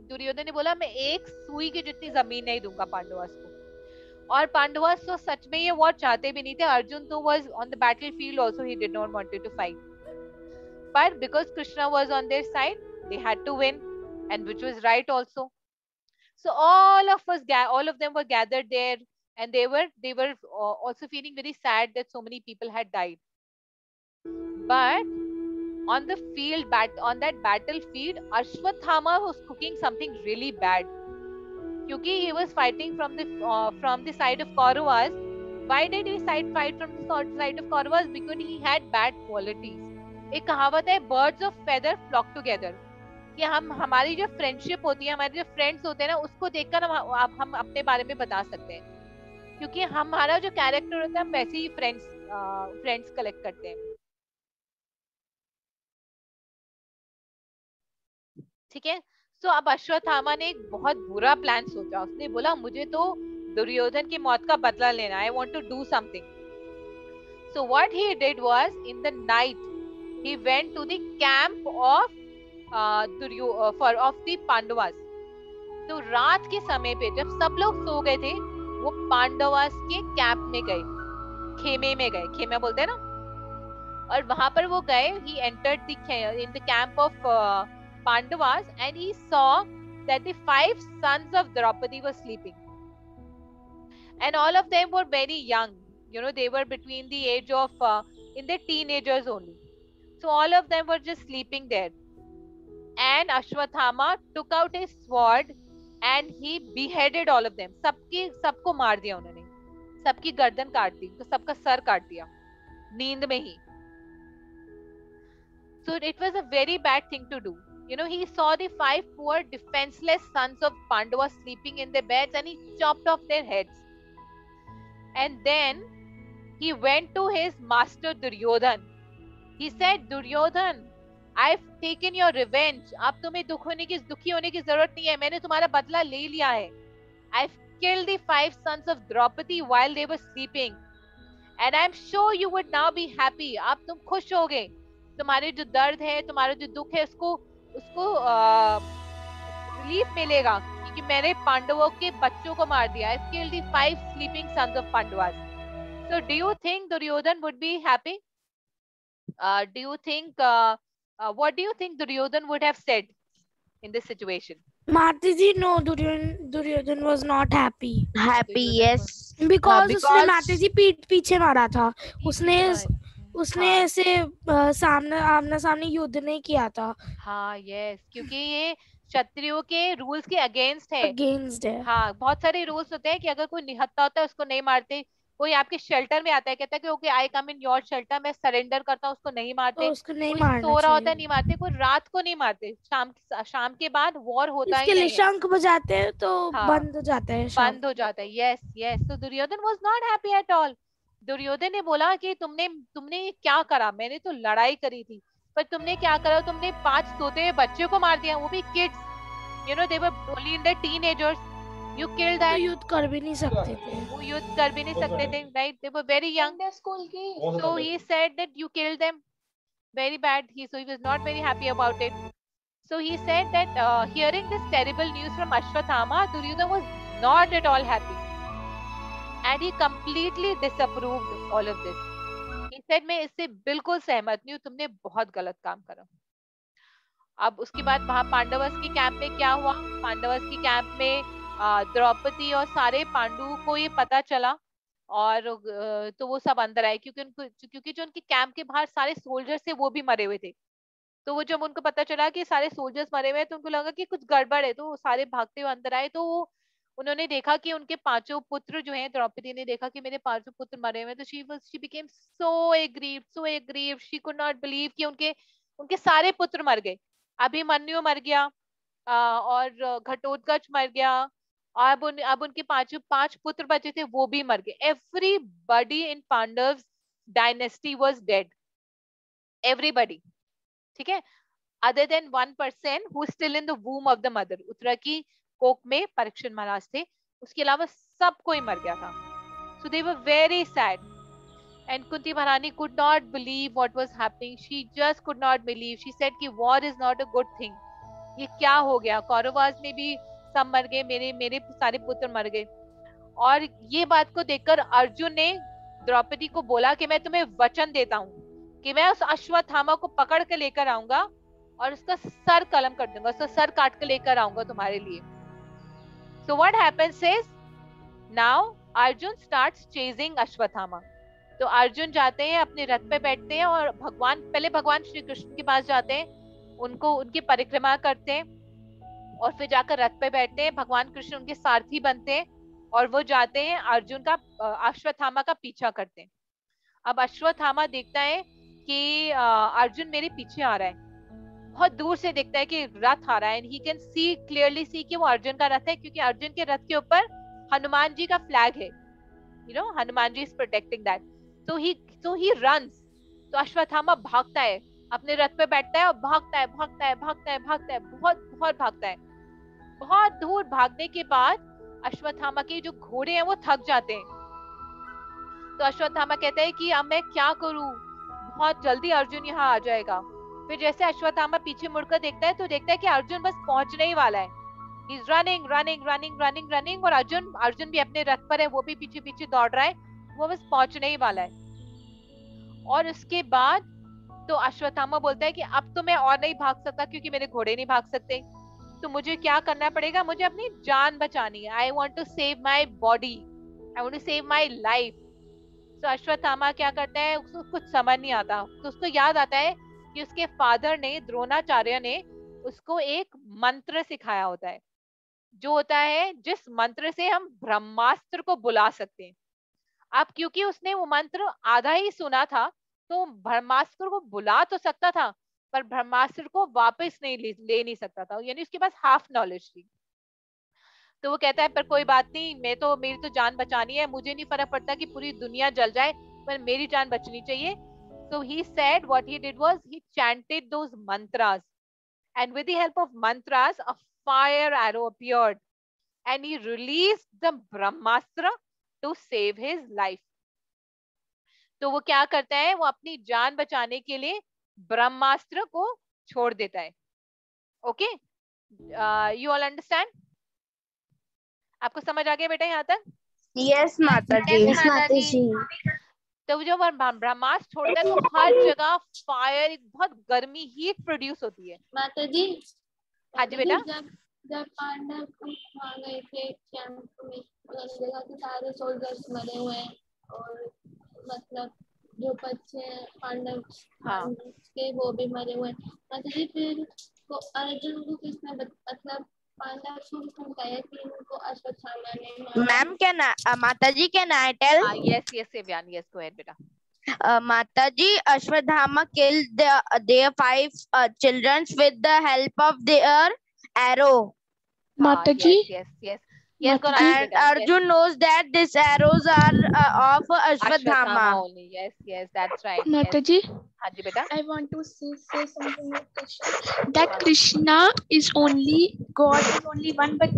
दुर्योधन ने बोला मैं एक सुई की जितनी जमीन नहीं दूंगा पांडवों को और पांडवास तो सच में ये वॉर चाहते भी नहीं थे. अर्जुन तो was on the battlefield also, he did not wanted to fight, but because Krishna was on their side, they had to win, and which was right also. So all of them were gathered there, and they were also feeling very sad that so many people had died. But on on that battlefield, Ashwathama was cooking something really bad. Kyunki he was fighting from the side of Kauravas. Why did he fight from the side of Kauravas? Because he had bad qualities. एक कहावत है, birds of feather flock together, कि हमारी जो friendship होती है, हमारे जो फ्रेंड्स होते हैं ना, उसको देखकर हम अपने बारे में बता सकते हैं, क्योंकि हमारा जो कैरेक्टर होता है हम वैसे ही फ्रेंड्स कलेक्ट करते हैं. ठीक है. तो अब अश्वत्थामा ने एक बहुत बुरा प्लान सोचा. उसने बोला मुझे तो दुर्योधन की मौत का बदला लेना. I want to do something. So what he did was, in the night he went to the camp of the Pandavas. तो रात के समय पे जब सब लोग सो गए थे, वो पांडवास के कैंप में गए, खेमे में गए. खेमे बोलते हैं ना. और वहां पर वो गए. he entered in the camp of Pandavas, and he saw that the 5 sons of Draupadi were sleeping, and all of them were very young. They were between the age of in their teenagers only. So all of them were just sleeping there. And Ashwathama took out his sword and he beheaded all of them. सबको मार दिया उन्होंने. सबकी गर्दन काट दी. तो सबका sir काट दिया नींद में ही. So it was a very bad thing to do. He saw the 5 poor defenseless sons of Pandavas sleeping in their beds, and he chopped off their heads. And then he went to his master Duryodhan. He said, Duryodhan, I've taken your revenge. अब तुम्हें दुखी होने की जरूरत नहीं है. मैंने तुम्हारा बदला ले लिया है. I've killed the 5 sons of Draupadi while they were sleeping, and I'm sure you would now be happy. अब तुम खुश होगे. तुम्हारे जो दर्द है, तुम्हारा जो दुख है, उसको रिलीफ मिलेगा, क्योंकि मैंने पांडवों के बच्चों को मार दिया. I've killed the 5 sleeping sons of Pandavas. So do you think Duryodhan would be happy? Do you think what do you think Duryodhan would have said in this situation? Mataji, no, Duryodhan was not happy. Yes. Because उसने माताजी पीठ पीछे मारा था. उसने ऐसे आमना सामने युद्ध नहीं किया था. हाँ, यस, क्योंकि ये क्षत्रियों के रूल्स के अगेंस्ट है. हाँ, बहुत सारे रूल्स होते हैं कि अगर कोई निहत्था होता है उसको नहीं मारते. कोई आपके शेल्टर में आता है, कहता है कि okay I come in your shelter, मैं सरेंडर करता हूँ, उसको नहीं मारते. उसको नहीं कोई मारना सो रहा होता है, चाहिए. नहीं मारते. कोई रात को नहीं मारते. शाम के बाद वॉर होता ही इसके लिए नहीं है. शंख बजाते हैं तो बंद हो जाता है. बंद हो जाता है. Yes yes. तो Duryodhan was not happy at all. Duryodhan ने बोला कि तुमने ये क्या करा. मैंने तो लड़ाई करी थी, पर तुमने क्या करा. तुमने 5 सोते हुए बच्चे को मार दिया, वो भी kids. They were only in their teenagers. You killed that. युद्ध कर भी नहीं सकते थे. वो युद्ध कर भी नहीं सकते थे, right? They were very young. School की. So he said that you killed them. Very bad. So he was not very happy about it. So he said that hearing this terrible news from Ashwathama, Duryodhana was not at all happy, and he completely disapproved all of this. He said, मैं इससे बिल्कुल सहमत नहीं हूँ. तुमने बहुत गलत काम करा. अब उसके बाद वहां पांडवस के कैंप में क्या हुआ. पांडवस के कैंप में द्रौपदी और सारे पांडु को ये पता चला, और तो वो सब अंदर आए, क्योंकि जो उनके कैंप के बाहर सारे सोल्जर्स थे वो भी मरे हुए थे. तो वो जब उनको पता चला कि सारे सोल्जर्स मरे हुए हैं, तो उनको लगा कि कुछ गड़बड़ है. तो सारे भागते हुए अंदर आए. तो उन्होंने देखा कि उनके 5 पुत्र जो हैं, द्रौपदी ने देखा कि मेरे 5 पुत्र मरे हुए हैं. तो she became so aggrieved. She could not believe कि उनके सारे पुत्र मर गए. अभिमन्यु मर गया, और घटोत्कच मर गया. अब उनके 5 पुत्र बचे थे, वो भी मर गए. Everybody in Pandav dynasty was dead. Everybody. ठीक है, other than 1% who still in the womb of the mother. Uttara की कोख में परीक्षित महाराज थे, उसके अलावा सब कोई मर गया था. So they were very sad, and Kunti Maharani could not believe what was happening. She just could not believe. She said कि war is not a good thing. ये क्या हो गया. कौरवास में भी सब मर गए, मेरे सारे पुत्र मर गए. और ये बात को देखकर अर्जुन ने द्रौपदी को बोला कि मैं तुम्हें वचन देता हूँ कि मैं उस अश्वत्थामा को पकड़ के लेकर आऊंगा और उसका सर कलम कर दूंगा, उसका सर काट के लेकर आऊंगा तुम्हारे लिए। So what happens is now Arjun starts chasing Ashwatthama. तो अर्जुन जाते हैं, अपने रथ पे बैठते हैं और पहले भगवान श्री कृष्ण के पास जाते हैं, उनको उनकी परिक्रमा करते हैं और फिर जाकर रथ पे बैठते हैं। भगवान कृष्ण उनके सारथी बनते हैं और वो जाते हैं अर्जुन का अश्वत्थामा का पीछा करते हैं। अब अश्वत्थामा देखता है कि अर्जुन मेरे पीछे आ रहा है, बहुत दूर से देखता है कि रथ आ रहा है, and he can see clearly see कि वो अर्जुन का रथ है, क्योंकि अर्जुन के रथ के ऊपर हनुमान जी का फ्लैग है, you know, Hanuman ji is protecting that. so he runs। तो अश्वत्थामा भागता है, अपने रथ पे बैठता है और भागता है भागता है भागता है भागता है, बहुत बहुत भागता है। बहुत दूर भागने के बाद अश्वत्थामा के जो घोड़े हैं वो थक जाते हैं। तो अश्वत्थामा कहता है कि अब मैं क्या करूं, बहुत जल्दी अर्जुन यहाँ आ जाएगा। फिर जैसे अश्वत्थामा पीछे मुड़कर देखता है तो देखता है कि अर्जुन बस पहुंचने ही वाला है। He's running, running, running, running, running, और अर्जुन भी अपने रथ पर है, वो भी पीछे पीछे दौड़ रहा है, वो बस पहुंचने ही वाला है। और उसके बाद तो अश्वत्थामा बोलता है कि अब तो मैं और नहीं भाग सकता क्योंकि मेरे घोड़े नहीं भाग सकते, तो मुझे क्या करना पड़ेगा, मुझे अपनी जान बचानी है। I want to save my body, I want to save my life. तो अश्वत्थामा क्या करता है, उसको कुछ समझ नहीं आता, तो उसको याद आता है कि उसके फादर ने, द्रोणाचार्य ने उसको एक मंत्र सिखाया होता है, जो होता है जिस मंत्र से हम ब्रह्मास्त्र को बुला सकते हैं। अब क्योंकि उसने वो मंत्र आधा ही सुना था तो ब्रह्मास्त्र को बुला तो सकता था पर ब्रह्मास्त्र को वापस नहीं ले नहीं सकता था, यानी उसके पास हाफ नॉलेज थी। तो वो कहता है पर कोई बात नहीं, मेरी तो जान बचानी है, मुझे नहीं फर्क पड़ता कि पूरी दुनिया जल जाए, पर मेरी जान बचनी चाहिए। So he said what he did was he chanted those mantras, and with the help of mantras a fire arrow appeared and he released the brahmastra to save his life। तो वो क्या करता है, वो अपनी जान बचाने के लिए ब्रह्मास्त्र को छोड़ देता है। Okay, you all understand? आपको समझ आ गया बेटा यहाँ तक? यस माता जी। Yes, माता जी। तो जब ब्रह्मास्त्र छोड़ता है तो हर जगह फायर, बहुत गर्मी, हीट प्रोड्यूस होती है। माता जी, हाँ जी बेटा। जब पांडव वहाँ गए थे कैंप में, उन्होंने देखा कि सारे सोल्जर्स मरे हुए हैं और मतलब जो बच्चे हैं पांडव के वो भी मरे हुए हैं। माता जी फिर वो अर्जुन को किसने मतलब पांडव को किसने बताया कि उनको अश्वत्थामा ने मारा? मैम क्या Mata ji can I tell? Yes yes Savyan, yes go ahead बेटा। माता जी, Ashwadhama killed their 5 children with the help of their arrow. माता जी, yes yes yes, and Arjun knows that these arrows are of Ashwadhama only। yes that's right। माता जी, हाँ जी बेटा। I want to say something about Krishna. That Krishna is only God, is only one, but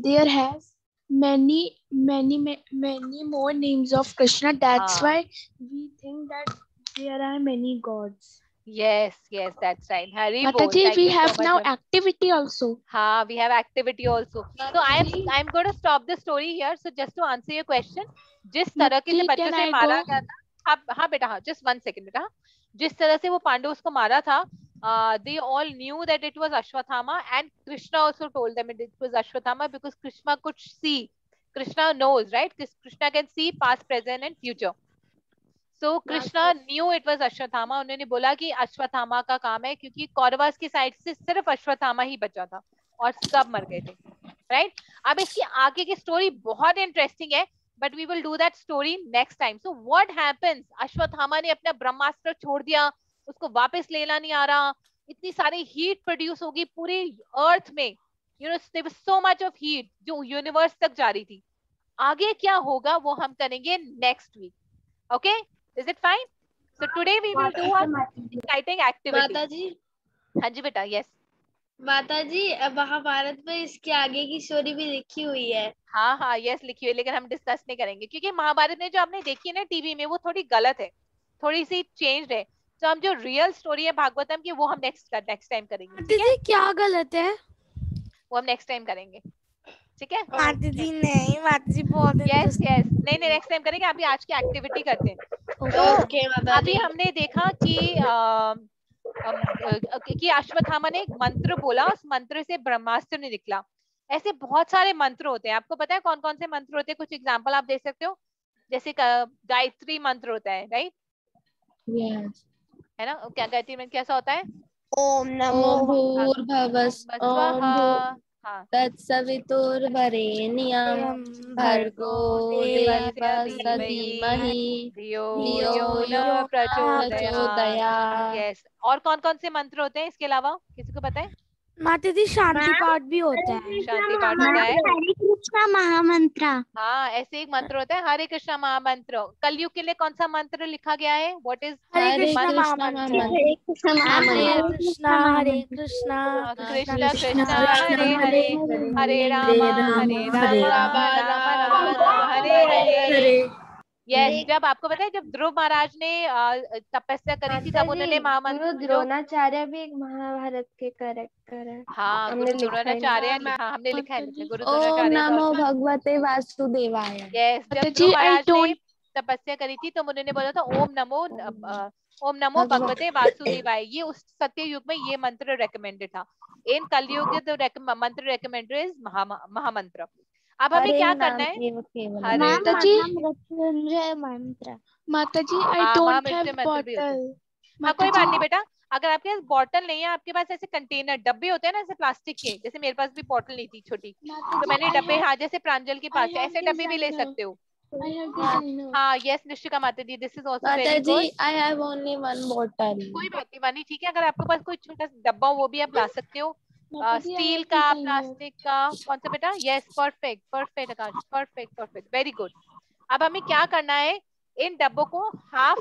there has many more names of Krishna. That's why we think that there are many gods. Yes that's right। Hari Mata bol, ji, thank we you so have much, now ma'am. activity also. हाँ, we have activity also। So I'm going to stop the story here। So just to answer your question, जिस तरह के से बच्चों से मारा गया था, हाँ बेटा, हाँ just 1 second बेटा, जिस तरह से वो पांडव उसको मारा था, they all knew that it was Ashwatthama, and Krishna also told them it was Ashwatthama because Krishna could see, Krishna knows, right? Krishna can see past, present and future। So Krishna knew it was Ashwatthama। उन्होंने बोला कि अश्वत्थामा का काम है, क्योंकि कौरवों की side से सिर्फ अश्वत्थामा ही बचा था और सब मर गए थे, राइट? अब इसकी आगे की स्टोरी बहुत इंटरेस्टिंग है, but we will do that story next time. So what happens, Ashwatthama ने अपना ब्रह्मास्त्र छोड़ दिया, उसको वापस लेना नहीं आ रहा, इतनी सारी हीट प्रोड्यूस होगी पूरी अर्थ में, you know there was so much of heat जो यूनिवर्स तक जा रही थी। आगे क्या होगा वो हम करेंगे next week. Okay, is it fine? So today we will do a exciting activity। माता जी, हाँ जी बेटा, yes। माता जी, महाभारत में इसके आगे की स्टोरी भी लिखी हुई है। हाँ yes लिखी हुई है, लेकिन हम डिस्कस नहीं करेंगे क्योंकि महाभारत में जो आपने देखी है ना टीवी में, वो थोड़ी गलत है, थोड़ी सी चेंज है। तो हम जो रियल स्टोरी है भागवतम की वो हम नेक्स्ट टाइम करेंगे। दीदी क्या गलत है? वो हम नेक्स्ट टाइम करेंगे। ठीक है? माता जी नहीं, माता जी बहुत यस यस, नहीं नहीं, नेक्स्ट टाइम करेंगे। अभी आज की एक्टिविटी करते हैं। तो अभी हमने देखा कि अश्वत्थामा ने एक मंत्र बोला, उस मंत्र से ब्रह्मास्त्र निकला। ऐसे बहुत सारे मंत्र होते हैं। आपको पता है कौन कौन से मंत्र होते हैं? कुछ एग्जांपल आप दे सकते हो? जैसे गायत्री मंत्र होता है, राइट? Yes. है ना? क्या गायत्री मंत्र कैसा होता है? ओम नमो भूर्भुवः स्वः, हाँ, तत्सवितुर्वरेण्यं भर्गो देवस्य धीमहि धियो धियो यो यो न न प्रचोदयात्। प्रचोदयात्। यस, और कौन कौन से मंत्र होते हैं इसके अलावा? किसी को पता है? माता जी शांति पाठ भी होता है। शांति पाठ होता है। हरे कृष्णा महामंत्र। हाँ, ऐसे एक मंत्र होता है हरे कृष्णा महामंत्र। कलयुग के लिए कौन सा मंत्र लिखा गया है? What is? हरे कृष्णा कृष्णा महामंत्र। हरे कृष्णा हरे महामंत्र। कृष्णा हरे कृष्णा कृष्ण कृष्ण कृष्ण कृष्ण हरे हरे, हरे राम राम राम हरे हरे। यस, जब आपको पता है जब ध्रुव महाराज ने तपस्या करी थी तब उन्होंने गुरु महामंत्र जो, द्रोणाचार्य भी एक महाभारत के कैरेक्टर है। हाँ, हमने गुरु लिखा है। द्रोणाचार्य, हाँ हमने लिखा है, गुरु ओम द्रोणाचार्य का। नमो भगवते वासुदेवाय। यस, जब माताजी, ध्रुव I महाराज ने don't तपस्या करी थी तो उन्होंने बोला था ओम नमो भगवते वासुदेवाय। ये उस सत्य युग में ये मंत्र रेकमेंडेड था। इन कलयुग मंत्र रेकमेंडेड इज महामंत्र। अब हमें क्या करना है? हरे माताजी, मृत्युंजय मंत्र। माताजी I हाँ, don't महामृत्यु have मंत्र भी होते हैं। bottle। हाँ, कोई बात माताजी, नहीं बेटा, अगर आपके पास बॉटल नहीं है, आपके पास ऐसे कंटेनर डब्बे होते हैं ना ऐसे प्लास्टिक के, जैसे मेरे पास भी बॉटल नहीं थी छोटी, तो मैंने डब्बे, हाँ जैसे प्रांजल के पास है, ऐसे डब्बे भी ले सकते हो। I have designer। हाँ यस निश्चिका माता जी, दिस इज ऑल्सो वेरी माताजी good. I have only one bottle। कोई बात नहीं वानी, ठीक है, अगर आपके पास कोई छोटा सा डब्बा हो वो भी आप ला सकते हो। माताजी, I स्टील have का, designer। प्लास्टिक का, कौन सा बेटा? यस, परफेक्ट परफेक्ट आकाश, परफेक्ट परफेक्ट, वेरी गुड। अब हमें क्या करना है? इन डब्बों को हाफ,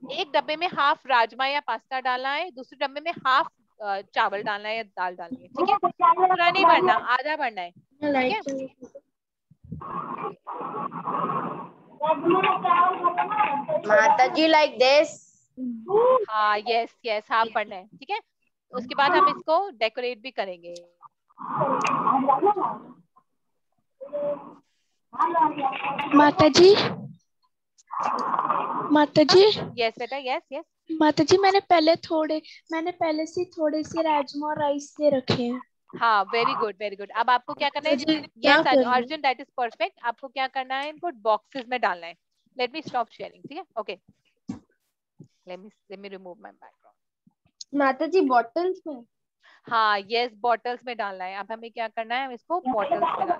एक डब्बे में हाफ राजमा या पास्ता डालना है, दूसरे डब्बे में हाफ चावल डालना है या दाल डालनी है, ठीक है? पूरा नहीं भरना, आधा भरना है, ठीक है? माता जी लाइक दिस। हाँ यस यस, हाफ भरना है, ठीक है? उसके बाद हम इसको डेकोरेट भी करेंगे। माताजी, माताजी, यस बेटा, यस यस। माताजी मैंने पहले से थोड़े से राजमा और राइस ले रखे हैं। हाँ, वेरी गुड वेरी गुड। अब आपको क्या करना है? Yes Arjun, that is perfect. आपको क्या करना है? इनको बॉक्सेस में डालना है। लेट मी स्टॉप शेयरिंग, ठीक है? Okay, let me remove my background. माता जी बॉटल्स में? हाँ यस, बॉटल्स में डालना है। अब हमें क्या करना है? हम इसको बॉटल्स में डालना है।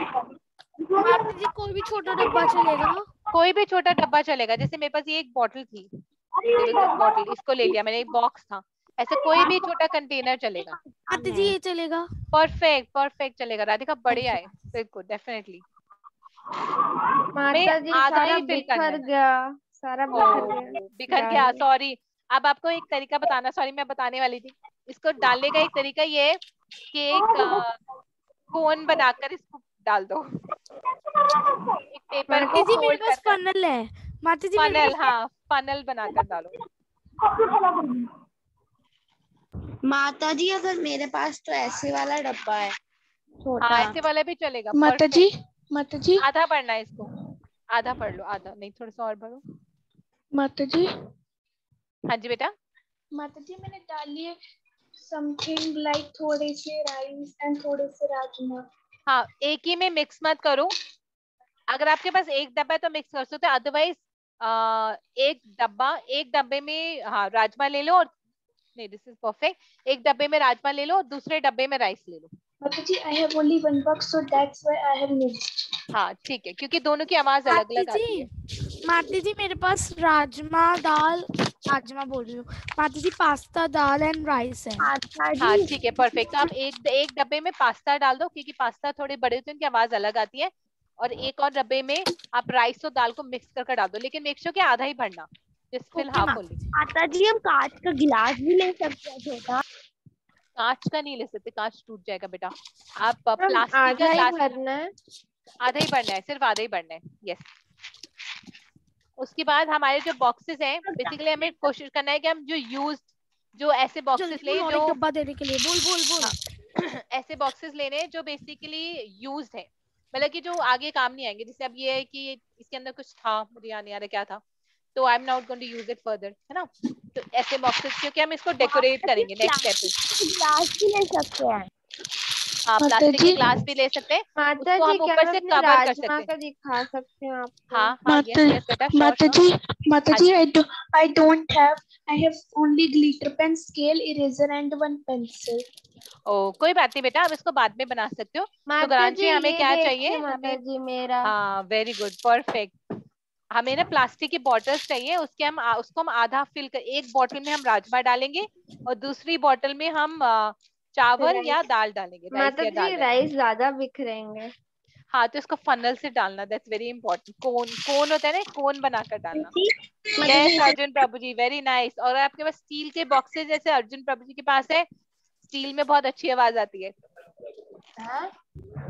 माता जी कोई भी छोटा डब्बा चलेगा? कोई भी छोटा डब्बा चलेगा। जैसे मेरे पास ये एक बॉटल थी, बॉटल, इसको ले लिया मैंने, एक बॉक्स था, ऐसे कोई भी छोटा कंटेनर चलेगा। माता जी ये चलेगा? परफेक्ट परफेक्ट चलेगा राधिका, बढ़िया है, बिल्कुल डेफिनेटली। माता जी सारा बिखर गया, सारा बिखर गया, सॉरी। अब आपको एक तरीका बताना, सॉरी मैं बताने वाली थी। इसको डालने का एक तरीका ये है कि एक कोन बनाकर इसको डाल दो। एक पेपर को जी मेरे फोल्ड पास फनल है। माता जी फनल, हाँ फनल बनाकर डालो। माता जी अगर मेरे पास तो ऐसे वाला डब्बा है छोटा। हाँ ऐसे वाला भी चलेगा। माता जी आधा भरना है इसको, आधा भर लो, आधा नहीं, थोड़ा सा और भरो। माता जी, हाँ जी बेटा। माता जी मैंने डाल लिए समथिंग लाइक थोड़े से राइस एंड थोड़े से राजमा। हाँ, एक ही में मिक्स मत करो। अगर आपके पास एक डब्बा है तो मिक्स कर सकते हो, अदरवाइज एक डब्बे में हाँ राजमा ले लो, और नहीं दिस इज परफेक्ट, एक डब्बे में राजमा ले लो और दूसरे डब्बे में राइस ले लो। माता जी I have only one box so that's why I have mixed। हाँ ठीक है, क्योंकि दोनों की आवाज अलग अलग आती है। माता जी मेरे पास राजमा बोल रही हूँ माता जी, पास्ता दाल एंड राइस है। हाँ ठीक है, परफेक्ट। तो आप एक डब्बे में पास्ता डाल दो, क्योंकि पास्ता थोड़े बड़े होते हैं, उनकी आवाज अलग आती है। और एक और डब्बे में आप राइस और दाल को मिक्स करके डाल दो, लेकिन मेक श्योर कि आधा ही भरना, जस्ट फिल हाफ ओनली। माता जी हम कांच का गिलास भी ले सकते हैं छोटा? कांच का नहीं ले सकते, कांच टूट जाएगा बेटा। आप प्लास्टिक का गिलास भरना है, आधा ही भरना है, सिर्फ आधा ही भरना है। यस। उसके बाद हमारे जो बॉक्सेस हैं, बेसिकली हमें कोशिश करना है कि हम जो ऐसे बॉक्सेस ले जो डब्बा देने के लिए बोल ऐसे बॉक्सेस लेने जो बेसिकली यूज्ड है, मतलब कि जो आगे काम नहीं आएंगे। जैसे अब ये है कि इसके अंदर कुछ था, मुझे याद नहीं आ रहा क्या था, तो I am not going to use it further, है ना। तो ऐसे बॉक्सेस, क्योंकि हम इसको डेकोरेट करेंगे नेक्स्ट स्टेप में। ग्लास भी ले सकते हैं। हाँ, माता प्लास्टिक के जी, ग्लास भी ले सकते हैं, माता उसको जी हम क्या ऊपर मैं से अपने कवर कर राजमा सकते हैं। का दिखा सकती हूँ आपको? हाँ हाँ, माता यस यस बेटा, श्योर माता श्योर। जी, माता हाँ जी, जी, I don't have, I have only glitter pen, scale, eraser and one pencil. ओ कोई बात नहीं बेटा, आप इसको बाद में बना सकते हो। तो माता जी ग्रांची हमें ये क्या देखिए चाहिए, माता हमें, जी मेरा। हाँ वेरी गुड, परफेक्ट। हमें ना प्लास्टिक की बॉटल्स चाहिए, उसके हम उसको हम आधा फिल कर, एक बॉटल में हम राजमा डालेंगे और दूसरी बॉटल में हम चावल या राइस। दाल डालेंगे, राइस माता या दाल जी डालेंगे। राइस ज्यादा बिखरेंगे। हाँ, तो इसको फनल से डालना, दैट्स वेरी इंपॉर्टेंट। कोन कोन होता है ना, कोन बनाकर डालना। यस अर्जुन प्रभु जी, वेरी नाइस। और आपके पास स्टील के बॉक्सेस जैसे अर्जुन प्रभु जी के पास है, स्टील में बहुत अच्छी आवाज आती है।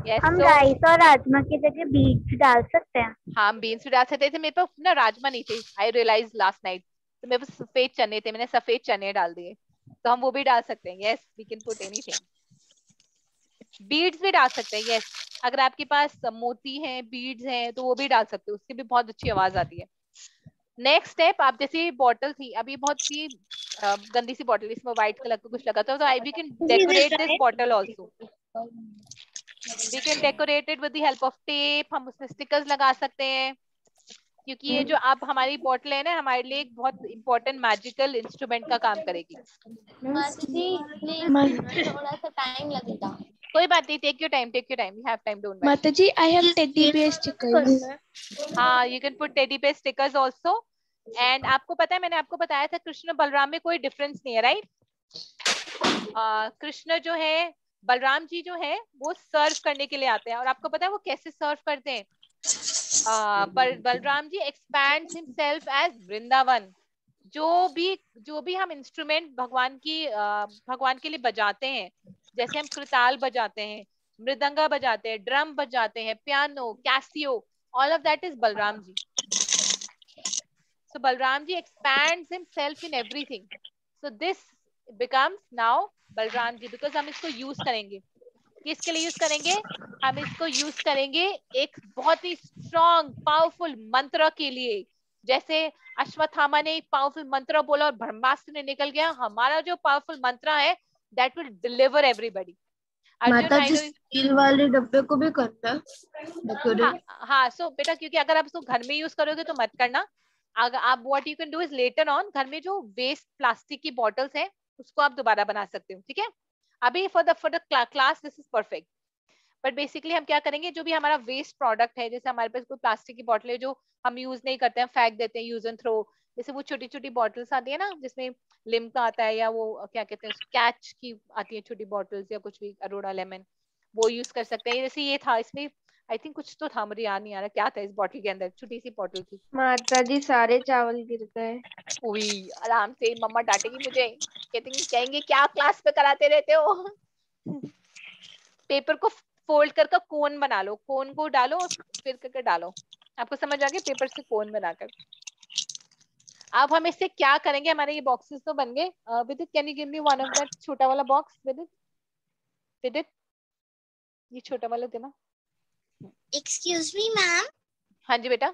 यस हम सो राइस और राजमा की जगह बीज डाल सकते हैं। हाँ, बीन्स भी डाल सकते थे। मेरे पास ना राजमा नहीं थे, आई रियलाइज लास्ट नाइट, तो मेरे पास सफेद चने थे, मैंने सफेद चने डाल दिए, तो हम वो भी डाल सकते हैं। Yes, we can put anything. Beads भी डाल सकते हैं, यस, अगर आपके पास मोती हैं, बीड्स हैं, तो वो भी डाल सकते हो, उसकी भी बहुत अच्छी आवाज आती है। नेक्स्ट स्टेप, आप जैसे बॉटल थी, अभी बहुत सी गंदी सी बॉटल, इसमें व्हाइट कलर का कुछ लगा था, तो I we can decorate this bottle also. We can decorate it with the help of tape, हम उसमें स्टिकर्स लगा सकते हैं, क्योंकि ये जो आप हमारी बॉटल है ना, हमारे लिए एक बहुत इंपॉर्टेंट मैजिकल इंस्ट्रूमेंट का काम करेगी। माता जी प्लीज थोड़ा सा टाइम लगेगा। कोई बात नहीं, take your time, take your time, you have time, don't worry. माता जी, I have teddy bear stickers. हाँ, यू कैन पुट टेडी पे स्टिकर्स आल्सो। एंड आपको पता है, मैंने आपको बताया था कृष्ण बलराम में कोई डिफरेंस नहीं है, राइट। कृष्ण जो है, बलराम जी जो है, वो सर्व करने के लिए आते हैं, और आपको पता है वो कैसे सर्व करते हैं। Balram ji expands himself as Vrindavan. जो भी हम इंस्ट्रूमेंट भगवान के लिए बजाते हैं, जैसे हम कृताल बजाते हैं, मृदंगा बजाते हैं, ड्रम बजाते हैं, piano, casio, all of that is Balram ji. So Balram ji expands himself in everything. So this becomes now Balram ji, because हम इसको यूज करेंगे, किसके लिए यूज करेंगे, हम इसको यूज करेंगे एक बहुत ही स्ट्रॉन्ग पावरफुल मंत्र के लिए। जैसे अश्वत्थामा ने एक पावरफुल मंत्र बोला और ब्रह्मास्त्र ने निकल गया, हमारा जो पावरफुल मंत्र है दैट विल डिलीवर एवरीबॉडी। माता जी स्टील वाले डब्बे को भी करता है। हाँ, सो बेटा, क्योंकि अगर आप उसको घर में यूज करोगे तो मत करना। अगर आप what you can do is later on, घर में जो वेस्ट प्लास्टिक की बॉटल्स हैं उसको आप दोबारा बना सकते हो, ठीक है। अभी for the class this is perfect. But basically हम क्या करेंगे, जो भी हमारा वेस्ट प्रोडक्ट है, जैसे हमारे पास कोई प्लास्टिक की बॉटल है जो हम यूज नहीं करते हैं, फेंक देते हैं, यूज एंड थ्रो, जैसे वो छोटी छोटी बॉटल्स आती है ना, जिसमें लिम्का आता है, या वो क्या कहते हैं, कैच की आती है छोटी बॉटल्स, या कुछ भी, अरोड़ा लेमन, वो यूज कर सकते हैं। जैसे ये था, इसमें आई थिंक कुछ तो था, मुझे याद नहीं आ रहा क्या था इस बॉटल के अंदर, छोटी सी बॉटल थी। माता जी सारे चावल गिर गए। उई, आराम से, मम्मा डांटेगी मुझे, कहेंगे क्या क्लास पे कराते रहते हो। पेपर को फोल्ड करके कोन बना लो, कोन को डालो और फिर करके डालो, आपको समझ आ गया, पेपर से कोन बनाकर। अब हम इससे क्या करेंगे, हमारे ये बॉक्सेस तो बन गए। विदित, can you give me one of that छोटा वाला बॉक्स, विदित ये छोटा वाला देना। Excuse me, ma'am. हाँ जी बेटा।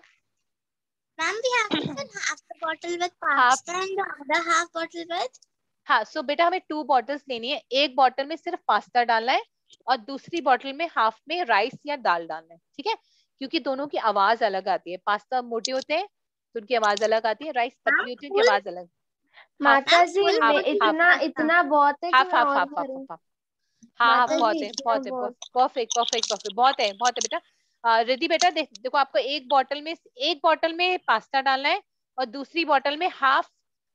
Ma'am, we have to fill half the bottle with pasta and the other half bottle with. हाँ, सो बेटा हमें 2 बॉटल्स लेनी है, एक बॉटल में सिर्फ पास्ता डालना है और दूसरी बॉटल में हाफ में राइस या दाल डालना है, ठीक है, क्योंकि दोनों की आवाज अलग आती है। पास्ता मोटे होते हैं तो उनकी आवाज अलग आती है, राइस पतली होती है उनकी आवाज अलग। माता जी इतना बहुत है कि हाफ मैं हाफ और हाफ भरूं? हाफ, हाँ बहुत जी, है, बहुत है, परफेक्ट परफेक्ट परफेक्ट, बहुत है बेटा। रिद्धि बेटा देखो, आपको एक बॉटल में पास्ता डालना है और दूसरी बॉटल में हाफ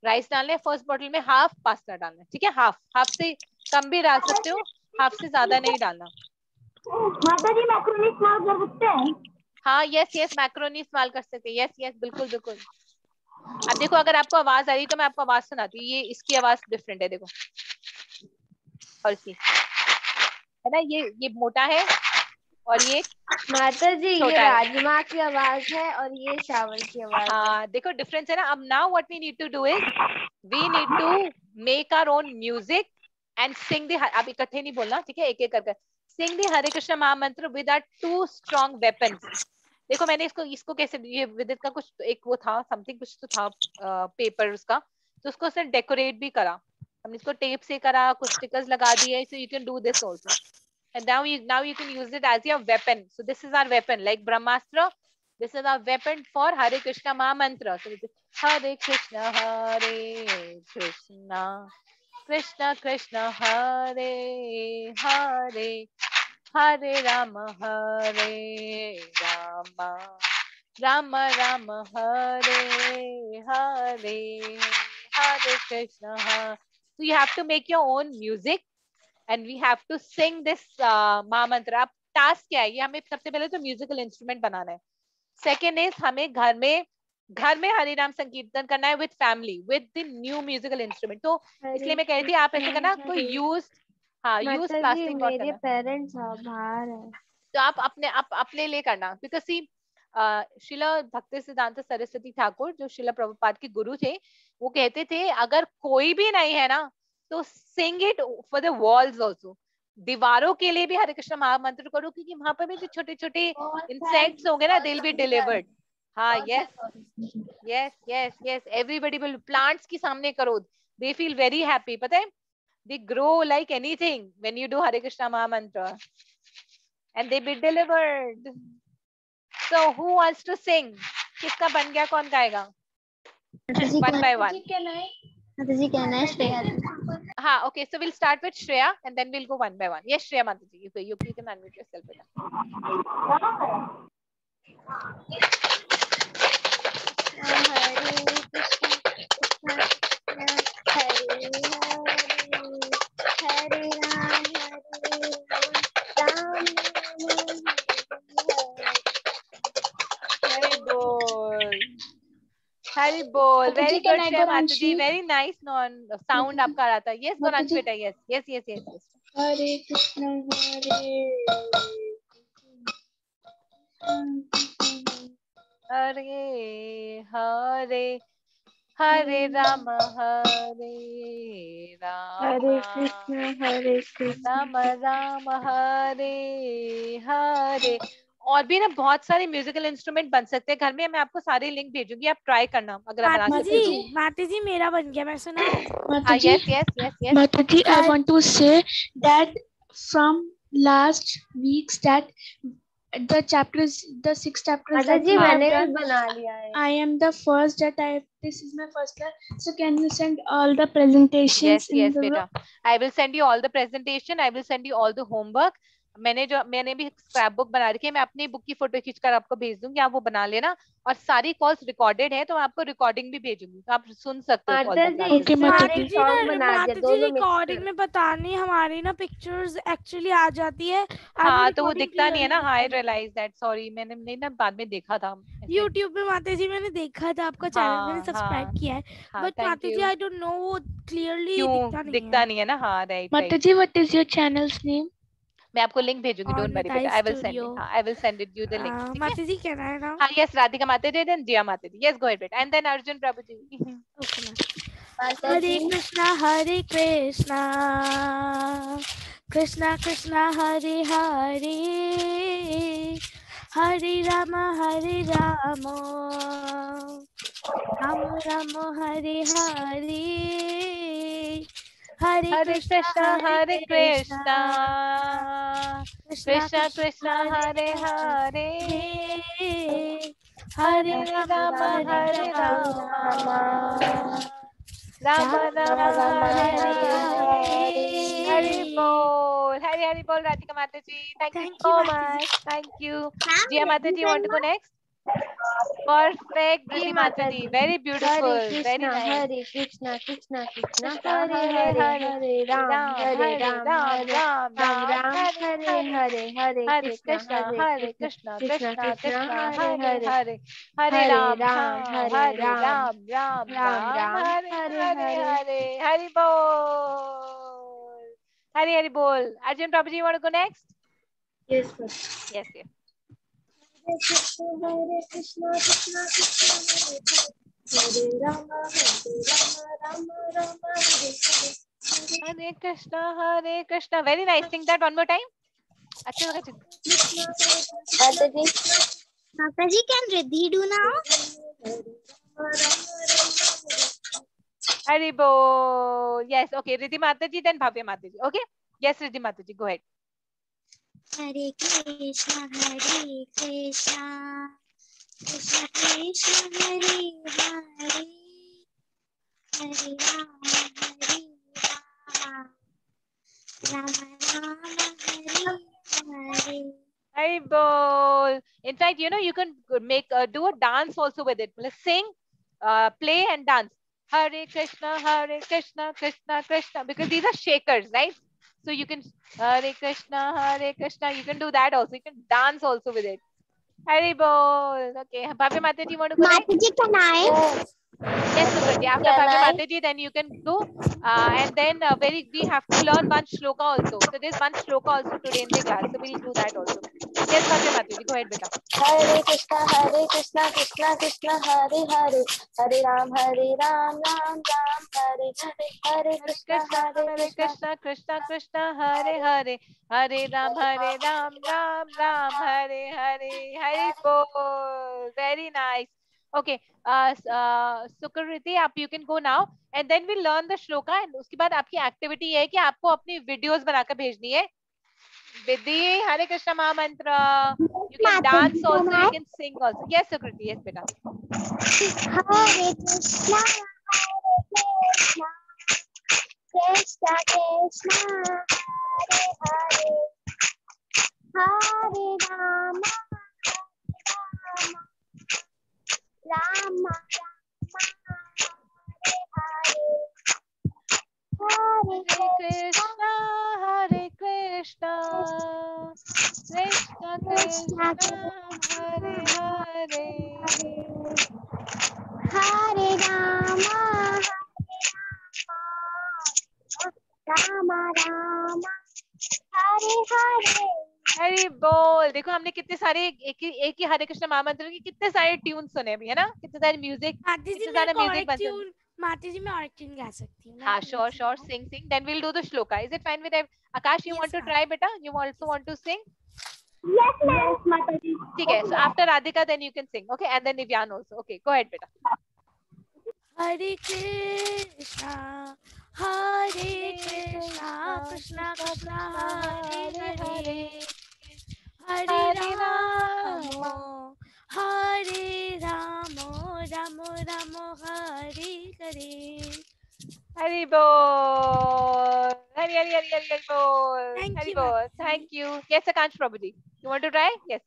राइस डालना है, फर्स्ट बॉटल में हाफ पास्ता डालना है, ठीक है। हाफ से कम भी डाल सकते हो, हाफ से ज्यादा नहीं डालना। माता जी मैक्रोनी इस्तेमाल कर सकते हैं? हाँ यस मैक्रोनी इस्तेमाल कर सकते हैं, यस बिल्कुल बिल्कुल। अब देखो, अगर आपको आवाज आ रही तो मैं आपको आवाज सुनाती हूँ, ये इसकी आवाज डिफरेंट है, देखो, और इसकी है ना, ये मोटा है और ये माता जी ये राजमा की आवाज है और ये चावल की आवाज है। हाँ देखो डिफरेंस है ना। अब now what we need to do is we need to make our own music and sing the, आप इकट्ठे नहीं बोलना, ठीक है, एक एक करके sing the Hare Krishna Mahamantra with our 2 strong weapons. देखो मैंने इसको कैसे, ये विदित का कुछ एक वो था समथिंग, कुछ तो था पेपर उसका, तो उसको उसने डेकोरेट भी करा, हमने इसको टेप से करा, कुछ स्टिकर्स लगा दिए. So you can do this also, and now you can use it as your weapon. So this is our weapon, like Brahmastra. This is our weapon for Hare Krishna Mahamantra. So Hare Krishna Krishna Krishna Hare Hare, Hare Rama Hare Rama, Rama Rama Hare Hare, Hare Krishna Hare. So you have to make your own music and we have to sing this Mahamantra. अब task क्या है, ये हमें सबसे पहले तो musical instrument बनाना है. Second is हमें घर में हरिनाम संकीर्तन करना है with family with the new musical instrument. तो इसलिए मैं कह रही थी आप ऐसे करना, कोई यूज प्लास्टिक नॉट करना. पेरेंट्स बाहर है तो आप अपने लिए करना, बिकॉज सी शिला भक्ति सिद्धांत सरस्वती ठाकुर जो शिला प्रभुपाद के गुरु थे, वो कहते थे अगर कोई भी नहीं है ना तो sing it for the walls also. दीवारों के लिए भी हरे कृष्ण महामंत्र करो, क्योंकि वहां पर भी जो छोटे छोटे इंसेक्ट्स होंगे ना, दे विल बी डिलीवर्ड. हाँ yes yes yes yes, everybody will. Plants के सामने करो, दे फील वेरी हैप्पी. पता है, they grow like anything when you do Hare Krishna Mahamantra, and they be delivered. So who wants to sing? किसका बन गया, कौन गाएगा? One by one. माताजी कहना है श्रेया. हाँ, okay, so we'll start with Shreya and then we'll go one by one. Yes, Shreya Mataji, you can unmute yourself. Hari bol. Very good, Shreya Mataji. Very nice sound आपका आ रहा था. Yes, Goransh beta. Yes. Hare Krishna Hare Hare, Hare Rama Hare Rama, Hare Krishna Rama Rama Hare Hare. और भी ना बहुत सारे musical instrument बन सकते हैं घर में. मैं आपको सारे लिंक भेजूंगी, आप ट्राई करना अगर आप बना सकते हो. माताजी मेरा बन गया, मैं सुना. yes. Mataji, I want to say that from last weeks that the 6 chapters that ji you have मैंने done, बना लिया है. I am the first that this is my first class. So can you send all the presentations? Yes, beta. I will send you all the presentation. I will send you all the homework. मैंने भी scrap book बना रखी है, मैं अपनी book की photo खींचकर आपको भेज दूंगी, आप वो बना लेना. और सारी कॉल्स रिकॉर्डेड है, तो मैं आपको रिकॉर्डिंग भी भेजूंगी, तो आप सुन सकते हो. रिकॉर्डिंग में बतानी हमारी ना पिक्चर्स एक्चुअली आ जाती है. हाँ, तो वो दिखता नहीं है ना. आई रियलाइज दैट, सॉरी, मैंने ना बाद में देखा था YouTube पे. माताजी मैंने देखा था आपका चैनल, मैंने सब्सक्राइब किया है, बट माताजी आई डोंट नो वो क्लियरली दिखता नहीं है ना. हाँ right. Mataji, what is your channel's name? मैं आपको लिंक भेजूंगी, डोंट वरी बेटा. I will send it. I will send it you the link. माताजी कहना है ना. हाँ यस, राधिका माताजी देन जिया माताजी. यस, गो अहेड बेटा. And then Arjun Prabhu ji. Okay. Hare Krishna Krishna Krishna Hare Hare, Hare Ram Ram Hare Hare, Hare Krishna Krishna Krishna Hare Hare, Hare Rama Rama Rama Hare Hare. Hari Bol. Hari Bol, Radhika Mataji. Thank you so much. Thank you. Jia Mataji, you want to go next? Perfect, Priti Mataji. Very beautiful. Very nice. Hare Krishna Krishna Hare Hare, Ram Hare Ram Hare Krishna Krishna Krishna Hare Ram Hare. Hari Bol. Hari Bol. Arjun Prabhuji, you want to go next? Yes. Yes. Hare Krishna Krishna Hare Rama Rama Hare Hare Krishna. Very nice. Sing that one more time. अच्छा लगा। Mataji, can Riddhi do now? Hari Bol. Yes, okay. Riddhi Mataji, then Bhavya Mataji. Okay. Yes, Riddhi Mataji, go ahead. Hare Krishna, Krishna Krishna, Hare Hare, Hare Rama, Rama Rama, Hare Hare. Hari Bol. In fact, you know, you can make do a dance also with it. Let's sing, play and dance. Hare Krishna, Krishna Krishna, because these are shakers, right? So you can Hare Krishna, you can do that also. You can dance also with it. Hari Bol. Okay, Bhavya Mataji, you want to go next? Mataji, can I? Yes, Sukarji. After Bhavya Mataji, then you can do, and then we have to learn one shloka also. So there's one shloka also today in the class. So we'll do that also. Yes, Bhavya Mataji, go ahead, beta. Hare Krishna, Krishna Krishna, Hare Hare, Hare Ram, Ram Ram, Hare Hare, Hare Krishna, Krishna Krishna, Hare Hare, Hare Ram, Ram Ram, Hare Hare. Hari Bol. Very nice. Okay, Sukriti, you can go now, and then we'll learn the shloka, and उसके बाद आपकी activity है कि आपको अपनी videos बनाकर भेजनी है. Vidhi, Hare Krishna Mahamantra. You can dance also, you can sing also. Yes, Sukriti, yes, beta. Hare Krishna, Krishna Krishna, Hare Hare, Hare Rama, Rama Rama, Hare Hare, Hare Krishna, Krishna Krishna, Hare Hare, Hare Rama, Rama Rama, Hare Hare. Hari बोल. देखो हमने कितने सारे एक ही हरे कृष्ण महामंत्र के कितने सारे ट्यून सुने अभी, है ना, कितने सारे म्यूजिक, कितने सारे म्यूजिक बन सकते. माता जी मैं और एक ट्यून गा सकती हूँ. हाँ, sure, sing, then we'll do the shloka. Is it fine with Akash? You want to try, beta? You also want to sing? Yes, Mata ji. ठीक है. So after Radhika, then you can sing. Okay, and then Nivyan also. Okay, go ahead, beta. Hare Krishna, Krishna Krishna, Hare Hare, Hare Rama, Rama Rama, Hare Hare. Hari Bol. Hari Bol. Hari Bol. Thank you. Yes, Akansh Prabhuji. You want to try? Yes.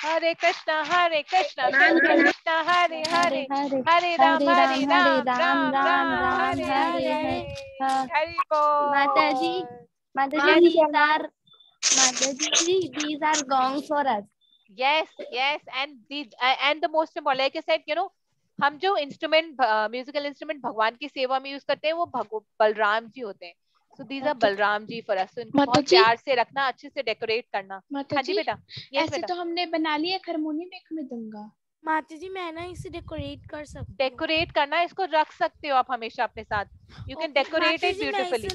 Hare Krishna, Krishna Krishna, Hare Hare, Hare Ram, Ram Ram, Hare Hare. Hari Bol. Mataji, these are gongs for us. Yes, and the most important, like I said, you know, हम जो instrument musical instrument भगवान की सेवा में use करते हैं वो बलराम जी होते हैं. So these are Balram ji for us. So इनको बहुत प्यार से रखना, अच्छे से डेकोरेट करना. हाँ जी बेटा. ऐसे तो हमने बना लिया हारमोनियम एक में दूंगा. माता जी मैं ना इसे डेकोरेट कर सकती हूँ. डेकोरेट करना, इसको रख सकते हो आप हमेशा अपने साथ. You can decorate it beautifully.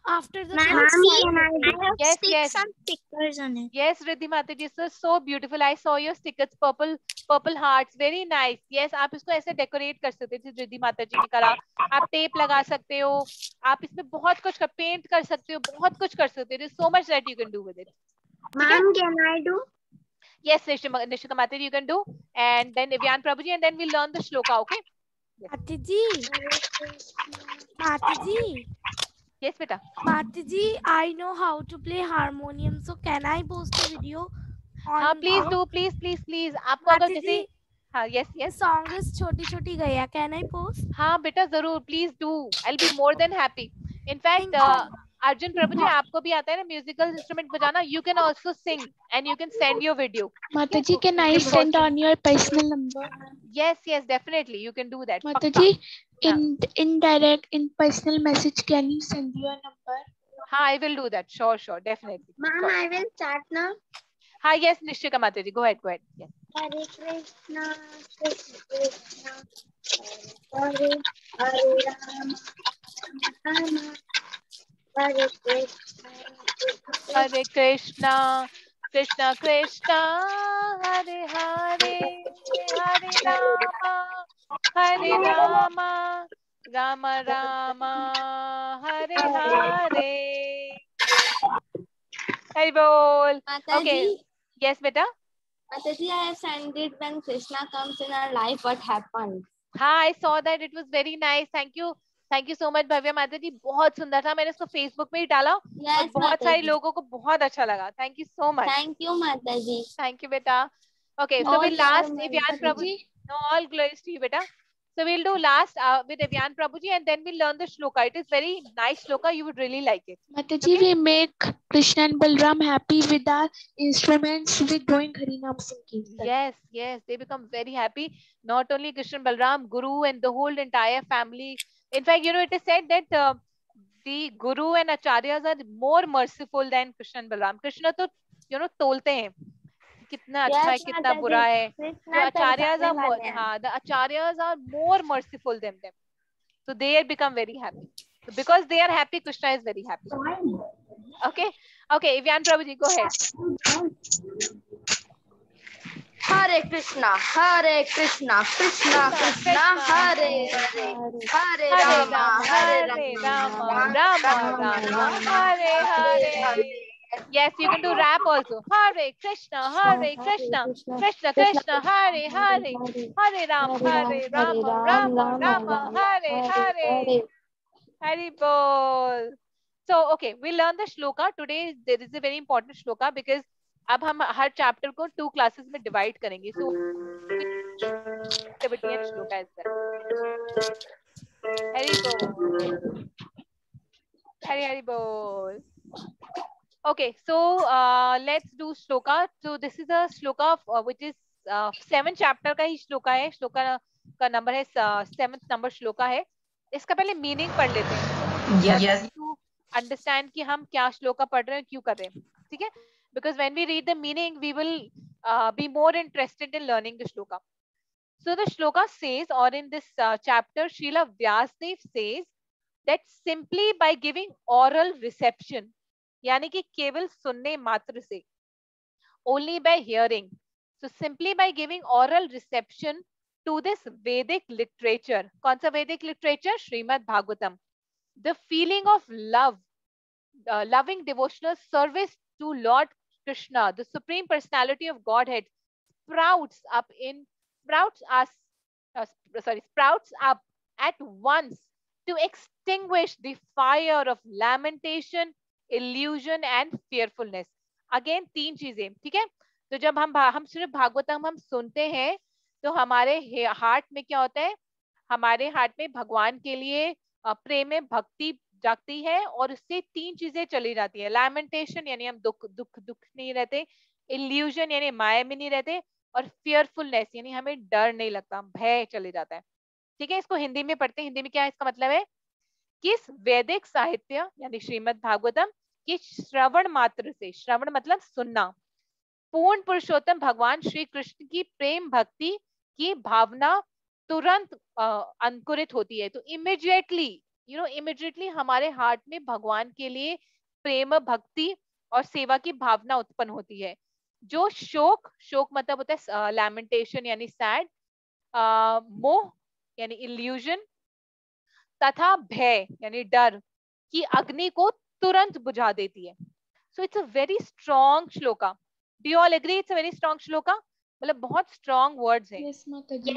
After the yes, some stickers on it. Yes, Riddhi Mataji, so beautiful. I saw your stickers, purple hearts, very nice. Yes, आप इसको ऐसे डेकोरेट कर सकते थे रिद्धि माताजी की तरह. आप टेप लगा सकते हो, आप इसमें बहुत कुछ पेंट कर सकते हो, बहुत कुछ कर सकते हो. There is so much that you can do with it. Ma'am, can I do? Yes, Nishika Mataji, you can do, and then Nivyan Prabhuji, and then we'll learn the shloka. Okay. Mataji. Yes, beta. Mataji, I know how to play harmonium, so can I post a video? Please do, please. आपको अगर किसी yes. Song is छोटी गया. Can I post? हाँ बेटा जरूर, please do. I'll be more than happy. In fact, Arjun Prabhuji, आपको भी आता है ना म्यूजिकल इंस्ट्रूमेंट बजाना? You can also sing and you can send your video. Mataji, can I send on your personal number? Yes, definitely. You can do that. Mataji, in direct, in personal message, can you send your number? हाँ, I will do that. Sure, definitely. Ma'am, I will start now. हाँ, yes, Nishika Mataji. Go ahead. Yes. Hare Krishna, Krishna Krishna, Hare Hare, Hare Rama, Rama Hare Krishna, Hare Krishna, Krishna Krishna, Hare Hare, Hare Rama, Hare Rama, Rama Rama, Hare Hare. Hari Bol. Okay. Yes, beta. Mataji, I have sent it when Krishna comes in our life. What happened? हाँ, I saw that. It was very nice. Thank you so much Bhavya माता जी. बहुत सुंदर था. मैंने इसको Facebook में ही डाला और बहुत सारे लोगों को बहुत अच्छा लगा. Thank you so much. Thank you, Mataji. Thank you, beta. Okay, so we'll last Evyan Prabhuji. No, all glories to you, beta. So we'll do last with Evyan Prabhuji, and then we'll learn the shloka. It is very nice shloka. You would really like it. Mataji, okay? We make Krishna and Balram happy with our instruments with doing Harinam Sankirtan. Yes, yes, they become very happy. Not only Krishna, Balram, Guru, and the whole entire family. In fact, you know, it is said that the Guru and Acharyas are more merciful than Krishna and Balram. Krishna to, you know, tolte hain. कितना अच्छा है कितना बुरा है. So acharyas are more, the acharyas are more merciful than them, so they become very happy. So because they are happy, Krishna is very happy. Okay, Evyan Prabhuji, go ahead. Hare Krishna, Krishna Krishna, Hare Hare, Hare Rama, Rama Rama, Hare Hare. Yes, you can do rap also. Hare Krishna, Krishna Krishna, Hare Hare, Hare Rama, Rama Rama, Hare Hare. Hari Bol. So, okay, we learn the shloka today. There is a very important shloka because अब हम हर chapter को 2 classes में divide करेंगे. So, activity and shloka as well. Hari Bol. Hari Bol. Okay, so let's do shloka. So this is a shloka which is 7th chapter का ही shloka है. Shloka का number है 7th number shloka है. इसका पहले meaning पढ़ लेते हैं. Yes. To understand कि हम क्या shloka पढ़ रहे हैं, क्यों कर रहे हैं, ठीक है? Because when we read the meaning, we will be more interested in learning the shloka. So the shloka says, or in this chapter, Srila Vyasdev says that simply by giving oral reception, यानी कि केवल सुनने मात्र से, only by hearing, so simply by giving oral reception to this Vedic literature, कौन सा Vedic literature? Srimad Bhagavatam. The feeling of love, loving devotional service to Lord Krishna, the Supreme Personality of Godhead, sprouts up at once to extinguish the fire of lamentation, illusion and fearfulness. Again 3 चीजें, ठीक है? तो जब हम सिर्फ भागवतम हम सुनते हैं तो हमारे हार्ट में क्या होता है? हमारे हार्ट में भगवान के लिए प्रेम में भक्ति जागती है और उससे 3 चीजें चली जाती है. लैमेंटेशन यानी हम दुख नहीं रहते, इल्यूजन यानी माया में नहीं रहते, और फियरफुलनेस यानी हमें डर नहीं लगता, भय चले जाता है. ठीक है, इसको हिंदी में पढ़ते हैं. हिंदी में क्या है इसका मतलब है कि इस वैदिक साहित्य यानी श्रीमद् भागवतम की श्रवण मात्र से, श्रवण मतलब सुनना, पूर्ण पुरुषोत्तम भगवान श्री कृष्ण की प्रेम भक्ति की भावना तुरंत अंकुरित होती है. तो इमीडिएटली हमारे हार्ट में भगवान के लिए प्रेम भक्ति और सेवा की भावना उत्पन्न होती है. जो शोक मतलब होता है लैमेंटेशन यानी सैड, मोह यानी इल्यूजन तथा भय यानी डर की अग्नि को तुरंत बुझा देती है. So it's a very strong shloka. Do you all agree it's a very strong shloka? मतलब बहुत स्ट्रॉन्ग वर्ड्स हैं. यस माता जी.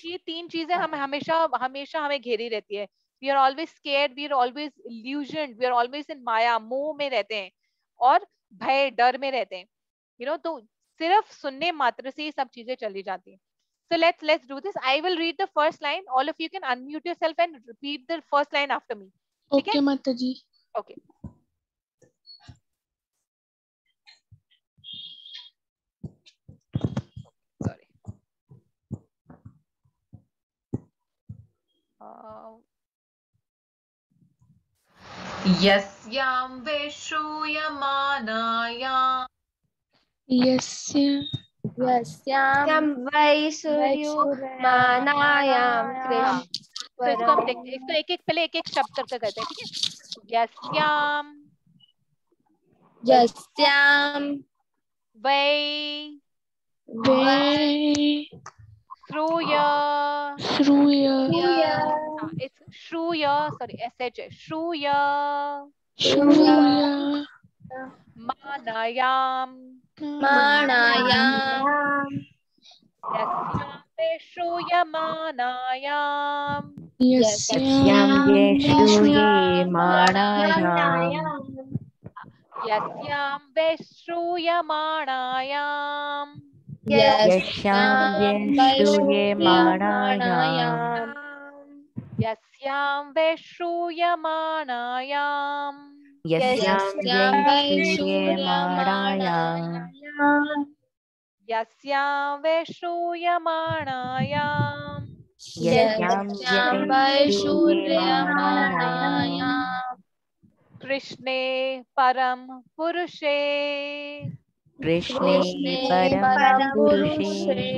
ये 3 चीजें हम हमेशा हमें घेरी रहती है. We are always scared, we are always illusioned, we are always in maya, मोह में रहते हैं और भय डर में रहते हैं. तो सिर्फ सुनने मात्र से ये सब चीजें चली जाती हैं. So let's do this. I will read the first line. All of you can unmute yourself and repeat the first line after me. Okay, Mataji. Okay. Sorry. Yasyam Veshruyamanayam. Yasya यस्यां वै सूर्यमानायां हाँ, तो इसको हम देखते हैं, इसको एक एक पहले एक एक शब्द करके करते हैं, ठीक है। यस्याम वै श्रूय it's श्रूय, sorry sh श्रूय मानायाम यस्यां वे श्रूयमानायाम यस्यां वे श्रूयमाणायां यस्यां वे श्रूयमाणायां यस्यां वे श्रूयमाणायां यस्यां वे श्रूयमाणायां यस्यां वे श्रूयमाणायां यस्यां वे श्रूयमाणायां यस्यां वे श्रूयमाणायां कृष्णे परम पुरुषे कृष्णे परम पुरुषे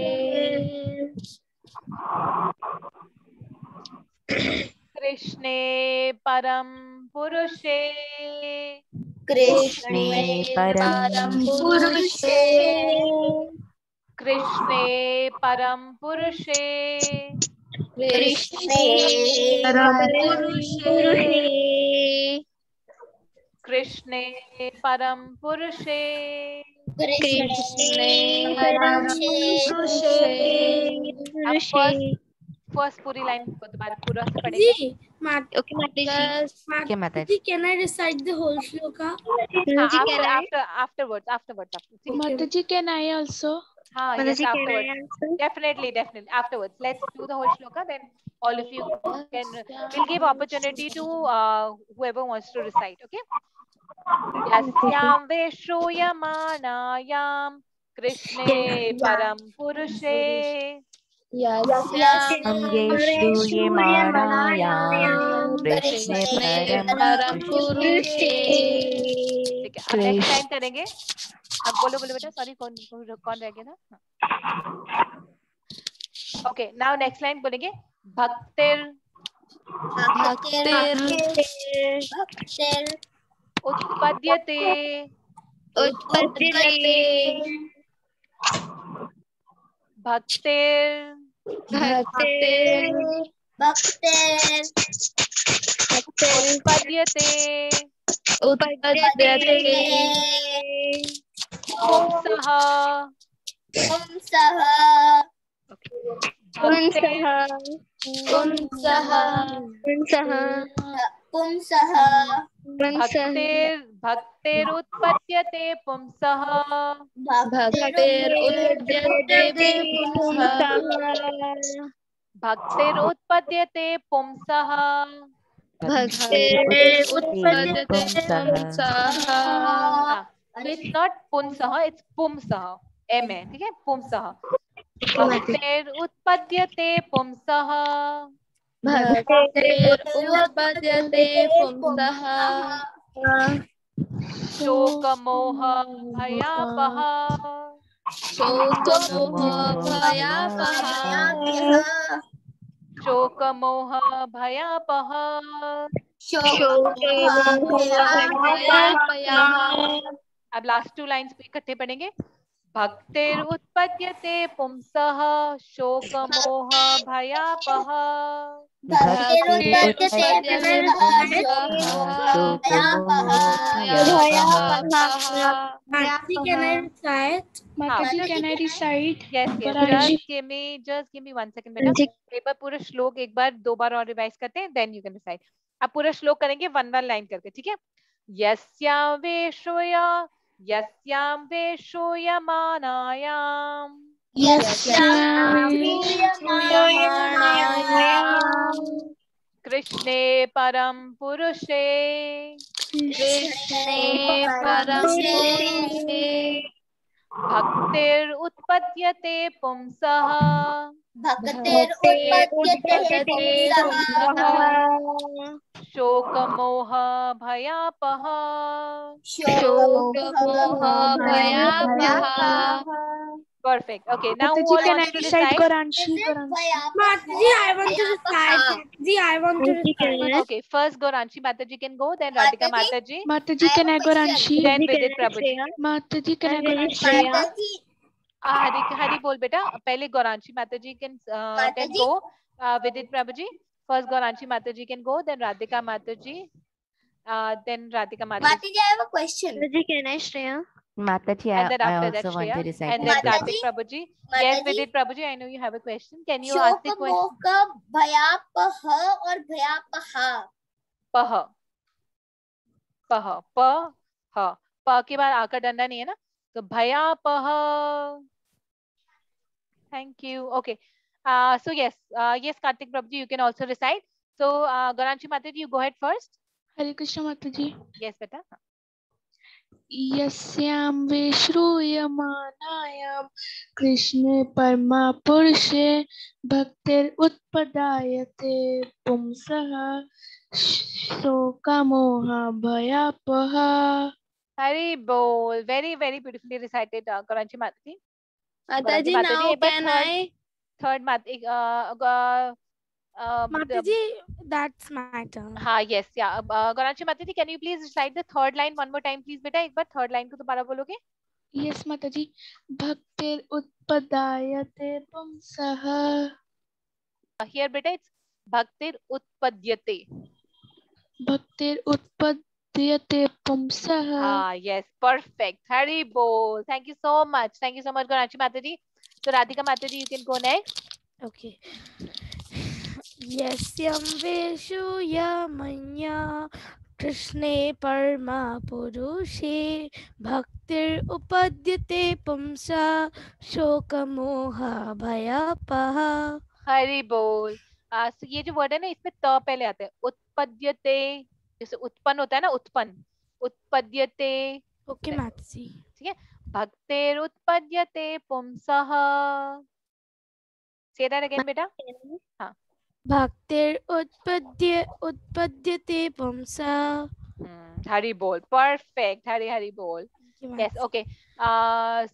कृष्णे परम पुरुषे कृष्णे परम पुरुषे कृष्णे परम पुरुषे कृष्णे परम पुरुषे कृष्णे परम पुरुषे कृष्णे परम पुरुषे फर्स्ट पूरी लाइन को दोबारा पूरा से पढ़ेंगे। Okay, Mataji, can I recite the whole shloka? Afterwards. Mataji, can I also? Yes, afterwards. Definitely. Afterwards. Let's do the whole shloka. Then all of you we'll give opportunity to whoever wants to recite. Okay. Yasyam Veshoyamanayam Krishne Param Purushe यस्यां वे श्रूयमाणायां कृष्णे परम पुरुषे ठीक है, अब next time करेंगे। अब बोलो बेटा, सॉरी कौन रह गया था? ओके, नाउ नेक्स्ट लाइन बोलेंगे भक्तिर उत्पद्यते भक्तिर उत्पद्यते पुंसः भक्तिरुत्पद्यते पुंसः भक्तिरुत्पद्यते पुंसः it's not पुंसः, it's पुंसः, m है, ठीक है, पुंसः। भक्तिरुत्पद्यते पुंसः शोकमोह भयापः शोकमोह भयापः अब लास्ट टू लाइन्स इकट्ठे पढ़ेंगे। भक्तिरुत्पद्यते पुंसः शोकमोह भयापः Can I recite? Yes. Just give me 1 second बेटा। एक बार पूरा श्लोक एक बार 2 बार और रिवाइज करते हैं, then you can recite। अब पूरा श्लोक करेंगे 1 लाइन करके, ठीक है। यस्यां वेशोयमानायां कृष्णे परम पुरुषे भक्तिरुत्पद्यते पुंसः शोकमोह भयापः Perfect. Okay. Now who Mataji, all can I wants to recite decide? Goranshi? Mataji, I want to recite. Mataji, I want to recite. Okay. First Goranshi Mataji can go. Then Radhika Mataji. Mataji, can I Goranshi? Then Vidit Prabhuji. Mataji, can I Goranshi? Hari bol beta. Pehle Goranshi Mataji can go. Vidit Prabhuji. First Goranshi Mataji can go. Then Radhika Mataji. Then Radhika Mataji. Mataji, I have a question. Mataji, can I Shreya? Mataji, And then I after that also want to Shreya. recite. And then Mataji. Karthik Prabhuji. Yes, Vidit Prabhuji, I know you have a question. Can you ask the question? Shokamoka bhayapah और भयापहा. पह पह प ह प के बाद आकर डंडा नहीं है ना, तो भया पह. Thank you. Okay. So yes, yes, Karthik Prabhuji, you can also recite. So Goranshi Mataji, you go ahead first. Hare Krishna Mataji. Yes, beta. यस्यां विश्रूयमानायां कृष्णे परमा पुरुषे भक्तिरुत्पद्यते पुंसः शोकमोहभयापः. Hari bol. Very, very beautifully recited, Goranshi Mataji. Mataji, now can I? Third Mataji. Mataji, that's my turn. हाँ, yes, yeah. Goranshi Mataji, can you please recite the third line one more time, please, beta? एक बार third line को दोबारा बोलोगे? Yes, Mataji. Bhaktir-utpadayate pumsah. Here, beta, it's Bhaktir-utpadyate. Bhaktir-utpadyate pumsah. Yes, perfect. Hari bol. Thank you so much. Thank you so much, Goranshi Mataji. So, Radhika Mataji, you can go next. Okay. Yasyam Veshuyamanya Krishne Parma Purushe Bhaktir Upadyate Pumsa Shokamoha Bhayapaha. Hari bol. So ये जो word है ना, इसमें त पहले आता है. उत्पद्यते, जैसे उत्पन्न होता है ना, उत्पन्न. उत्पद्यते. Okay, Matsi. ठीक है. भक्तिर उत्पद्यते पुंसः. Say that again, बेटा. हाँ. Bhaktir Utpadyate Pumsa. Hari bol. Perfect. Hari bol. Yes. Okay.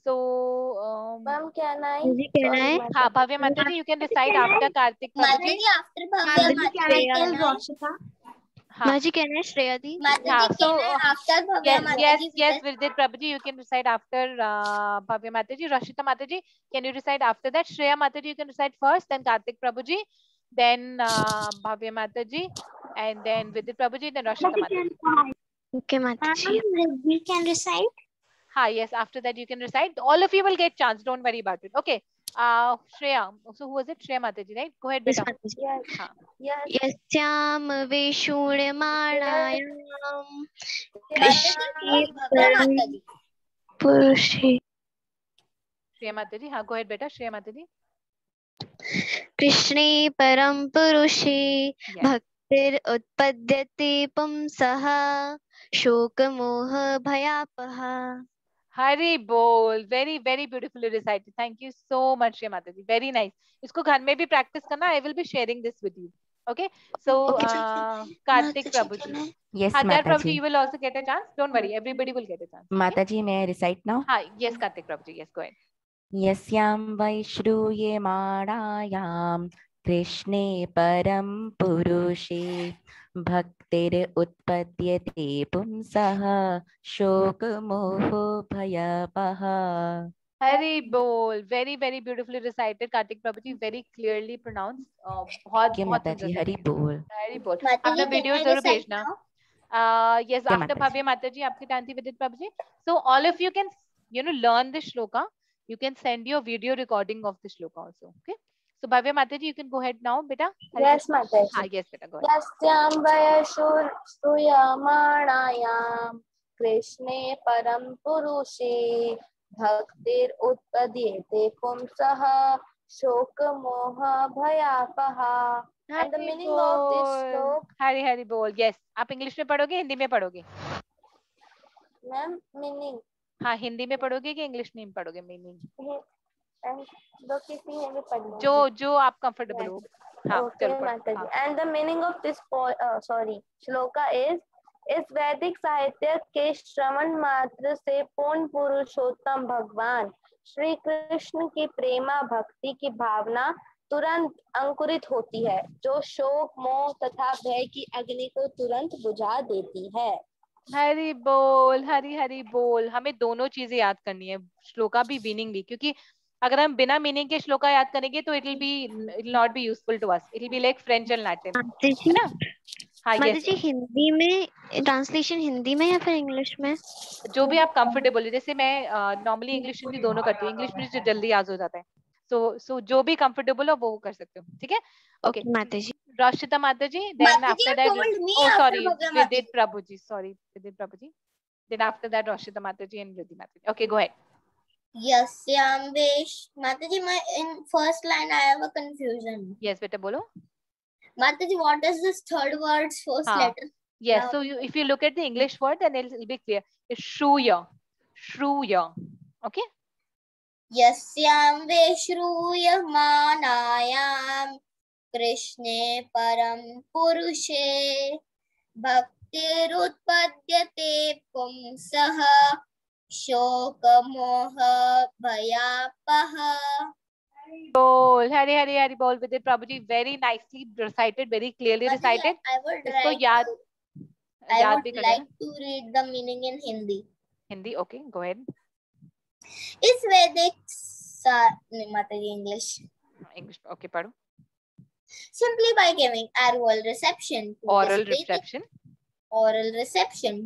So. Ma'am, can I? हाँ, Bhavya Mataji, you can recite after Karthik Prabhuji. Mataji, after Bhavya Mataji. Mataji, can I Shreya di? Mataji, can I after Bhavya Mataji? Yes, Vidit Prabhuji, you can recite after Bhavya Mataji. Rashita Mataji, can you recite after that? Shreya Mataji, you can recite first, then Karthik Prabhuji, then Bhavya Mataji, and then Vidit Prabhuji, then Rashita Mataji. Okay, Mataji. You can recite. Yes, after that you can recite. All of you will get chance. Don't worry about it. Okay. Shreya. So who was it? Shreya Mataji, right? Go ahead, beta. Yes. Yasyam Veshuryamanayam Krishne Mataji. Purushe. Shreya Mataji. Go ahead, beta. Shreya Mataji. Krishne Param Purushe Bhaktir Utpadyate Pumsaha Shokamoha Bhayapaha. Hari bol. Very, very beautifully recited. Thank you so much, Shreya Mataji. Very nice. इसको घर में भी practice करना. I will be sharing this with you. Okay. So, Karthik Prabhuji. Yes, Karthik Prabhuji, Mataji. you will also get a chance. Don't worry. Everybody will get a chance. Mataji, may I recite now? Yes, Karthik Prabhuji. Yes, go ahead. यस्यां वैश्रूयमाणायां कृष्णे परं पुरुषे भक्तिरुत्पद्यते पुंसः शोकमोहो भयापः. Hari bol. Very, very beautifully recited. Karthik Prabhuji, very clearly pronounced. बहुत माताजी हरि बोल. Hari bol. अपना video जरूर भेजना. Yes, after Bhavya Mataji, आपकी टर्न थी Vidit Prabhuji. So all of you can, learn this shloka. You can send your video recording of the shloka also. Okay. So Bhavya Mataji, you can go ahead now, beta. Yes, Mataji. Yes, beta, go ahead. Yasyam Vayashuryamanayam Krishne Param Purushe Bhaktir Utpadyate Pumsaha Shokamoha Bhayapaha. And the meaning of this slok. Hari bol. Yes. आप English में पढ़ोगे, हिंदी में पढ़ोगे? Ma'am, meaning. हाँ, हिंदी में पढ़ोगे कि English में पढ़ोगे? मीनिंग जो आप कंफर्टेबल हो. Okay, Mataji. And the meaning of this shloka is इस वैदिक साहित्य के श्रवण मात्र से पूर्ण पुरुषोत्तम भगवान श्री कृष्ण की प्रेमा भक्ति की भावना तुरंत अंकुरित होती है, जो शोक, मोह तथा भय की अग्नि को तुरंत बुझा देती है। हरि बोल, हरि हरि बोल। हमें दोनों चीजें याद करनी है, श्लोका भी, मीनिंग भी, क्योंकि अगर हम बिना मीनिंग के श्लोका याद करेंगे तो it will not be useful to us, it will be like French and Latin, है ना? हाँ, माता यस, जी हिंदी में ट्रांसलेशन हिंदी में या फिर इंग्लिश में? जो भी आप कंफर्टेबल है। जैसे मैं नॉर्मली इंग्लिश हिंदी दोनों करती हूँ, इंग्लिश में जल्दी याद हो जाता है, सो जो भी कंफर्टेबल हो वो कर सकते हो, ठीक है? ओके माता जी। Rashita Mataji, then Mataji, after you that, told me oh after sorry, Bhavya Vidit Mataji. Prabhuji, sorry, Vidit Prabhuji. Then after that, Rashita Mataji and Riddhi Mataji. Okay, go ahead. Yasyam Vesh. Mataji, in first line I have a confusion. Yes, beta bolo. Mataji, what is this third word's first letter? Yes, Now, so if you look at the English word, then it'll be clear. It's Shruya. Shruya. Okay? Yasyam Veshruya Manayam Krishne Param Purushe Bhaktirutpadyate Pumsaha Shokamoha Bhayapaha. Bol, Hari Bol, Vidit Prabhuji, very nicely recited, very clearly recited. I would like to read the meaning in Hindi. Hindi, okay, go ahead. Is Vedic Mataji English. English, okay, pardon. Simply by giving oral reception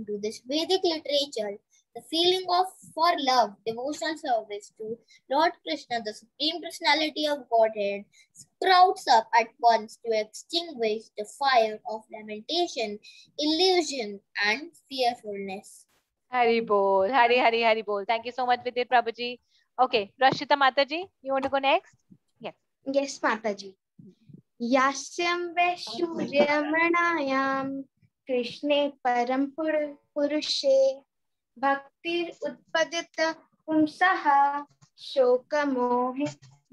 to this Vedic literature, the feeling for love, devotional service to Lord Krishna, the Supreme Personality of Godhead, sprouts up at once to extinguish the fire of lamentation, illusion, and fearfulness. Hari Bol, Hari Bol. Thank you so much, Vidit Prabhuji. Okay, Rashita Mataji, you want to go next? Yes. Yes, Mataji. Yasyam Veshuryamranayam Krishne Param Purushe Bhaktir Utpadita Pumsaha Shoka Mohi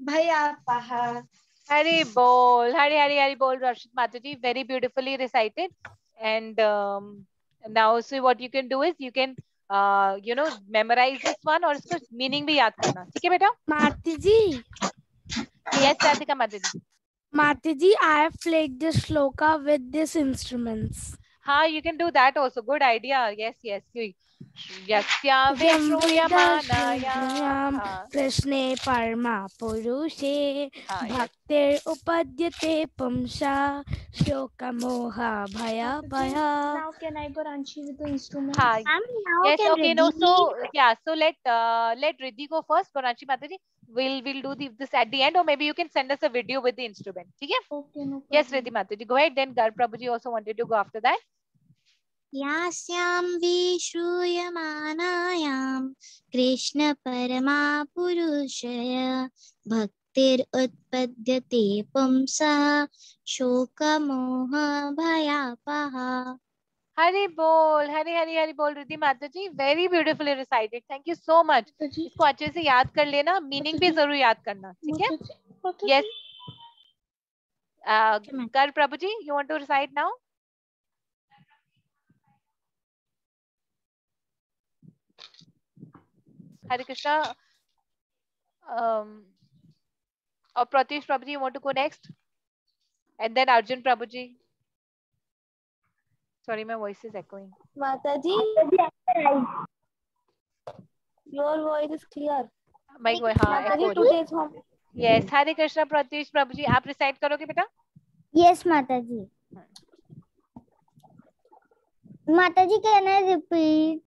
Bhayapaha. Hari Bol, Hari Bol, Rashita Mataji, very beautifully recited. And now, so what you can do is you can memorize this one और इसका meaning भी याद करना, ठीक है बेटा? Mataji. Yes, Radhika Mataji. Mataji, I have played this shloka with these instruments. You can do that also. Good idea. Yes. Yasyam Veshruyamanayam Krishne Parma Purushe Bhaktir Upadyate Pumsa Shoka Moha Bhaya Bhaya. Now can I go Ranchi with the instrument? Yes, okay. No, so let Riddhi go first. Ranchi Mataji, we'll do this at the end, or maybe you can send us a video with the instrument. Okay? Okay, no problem. Yes, Riddhi Mataji, go ahead. Then Gar Prabhuji also wanted to go after that. Yasyam Vishruyamanayam Krishna Parama Purushaya Bhaktir Utpadyate Pumsa Shoka Moha Bhayapaha. Hari Bol, Hari Bol, Riddhi Mataji, very beautifully recited. Thank you so much. इसको अच्छे से याद कर लेना, meaning भी जरूर याद करना, ठीक है? Yes. Gar Prabhuji, you want to recite now? Hare Krishna. Or Pratish Prabhuji, you want to go next? And then Arjun Prabhuji. Sorry, my voice is echoing. Mataji, your voice is clear. My voice, Mataji, today's home. Yes, Hare Krishna, Pratish Prabhuji, आप recite करोगे बेटा? Yes, Mataji. Mataji, can I repeat?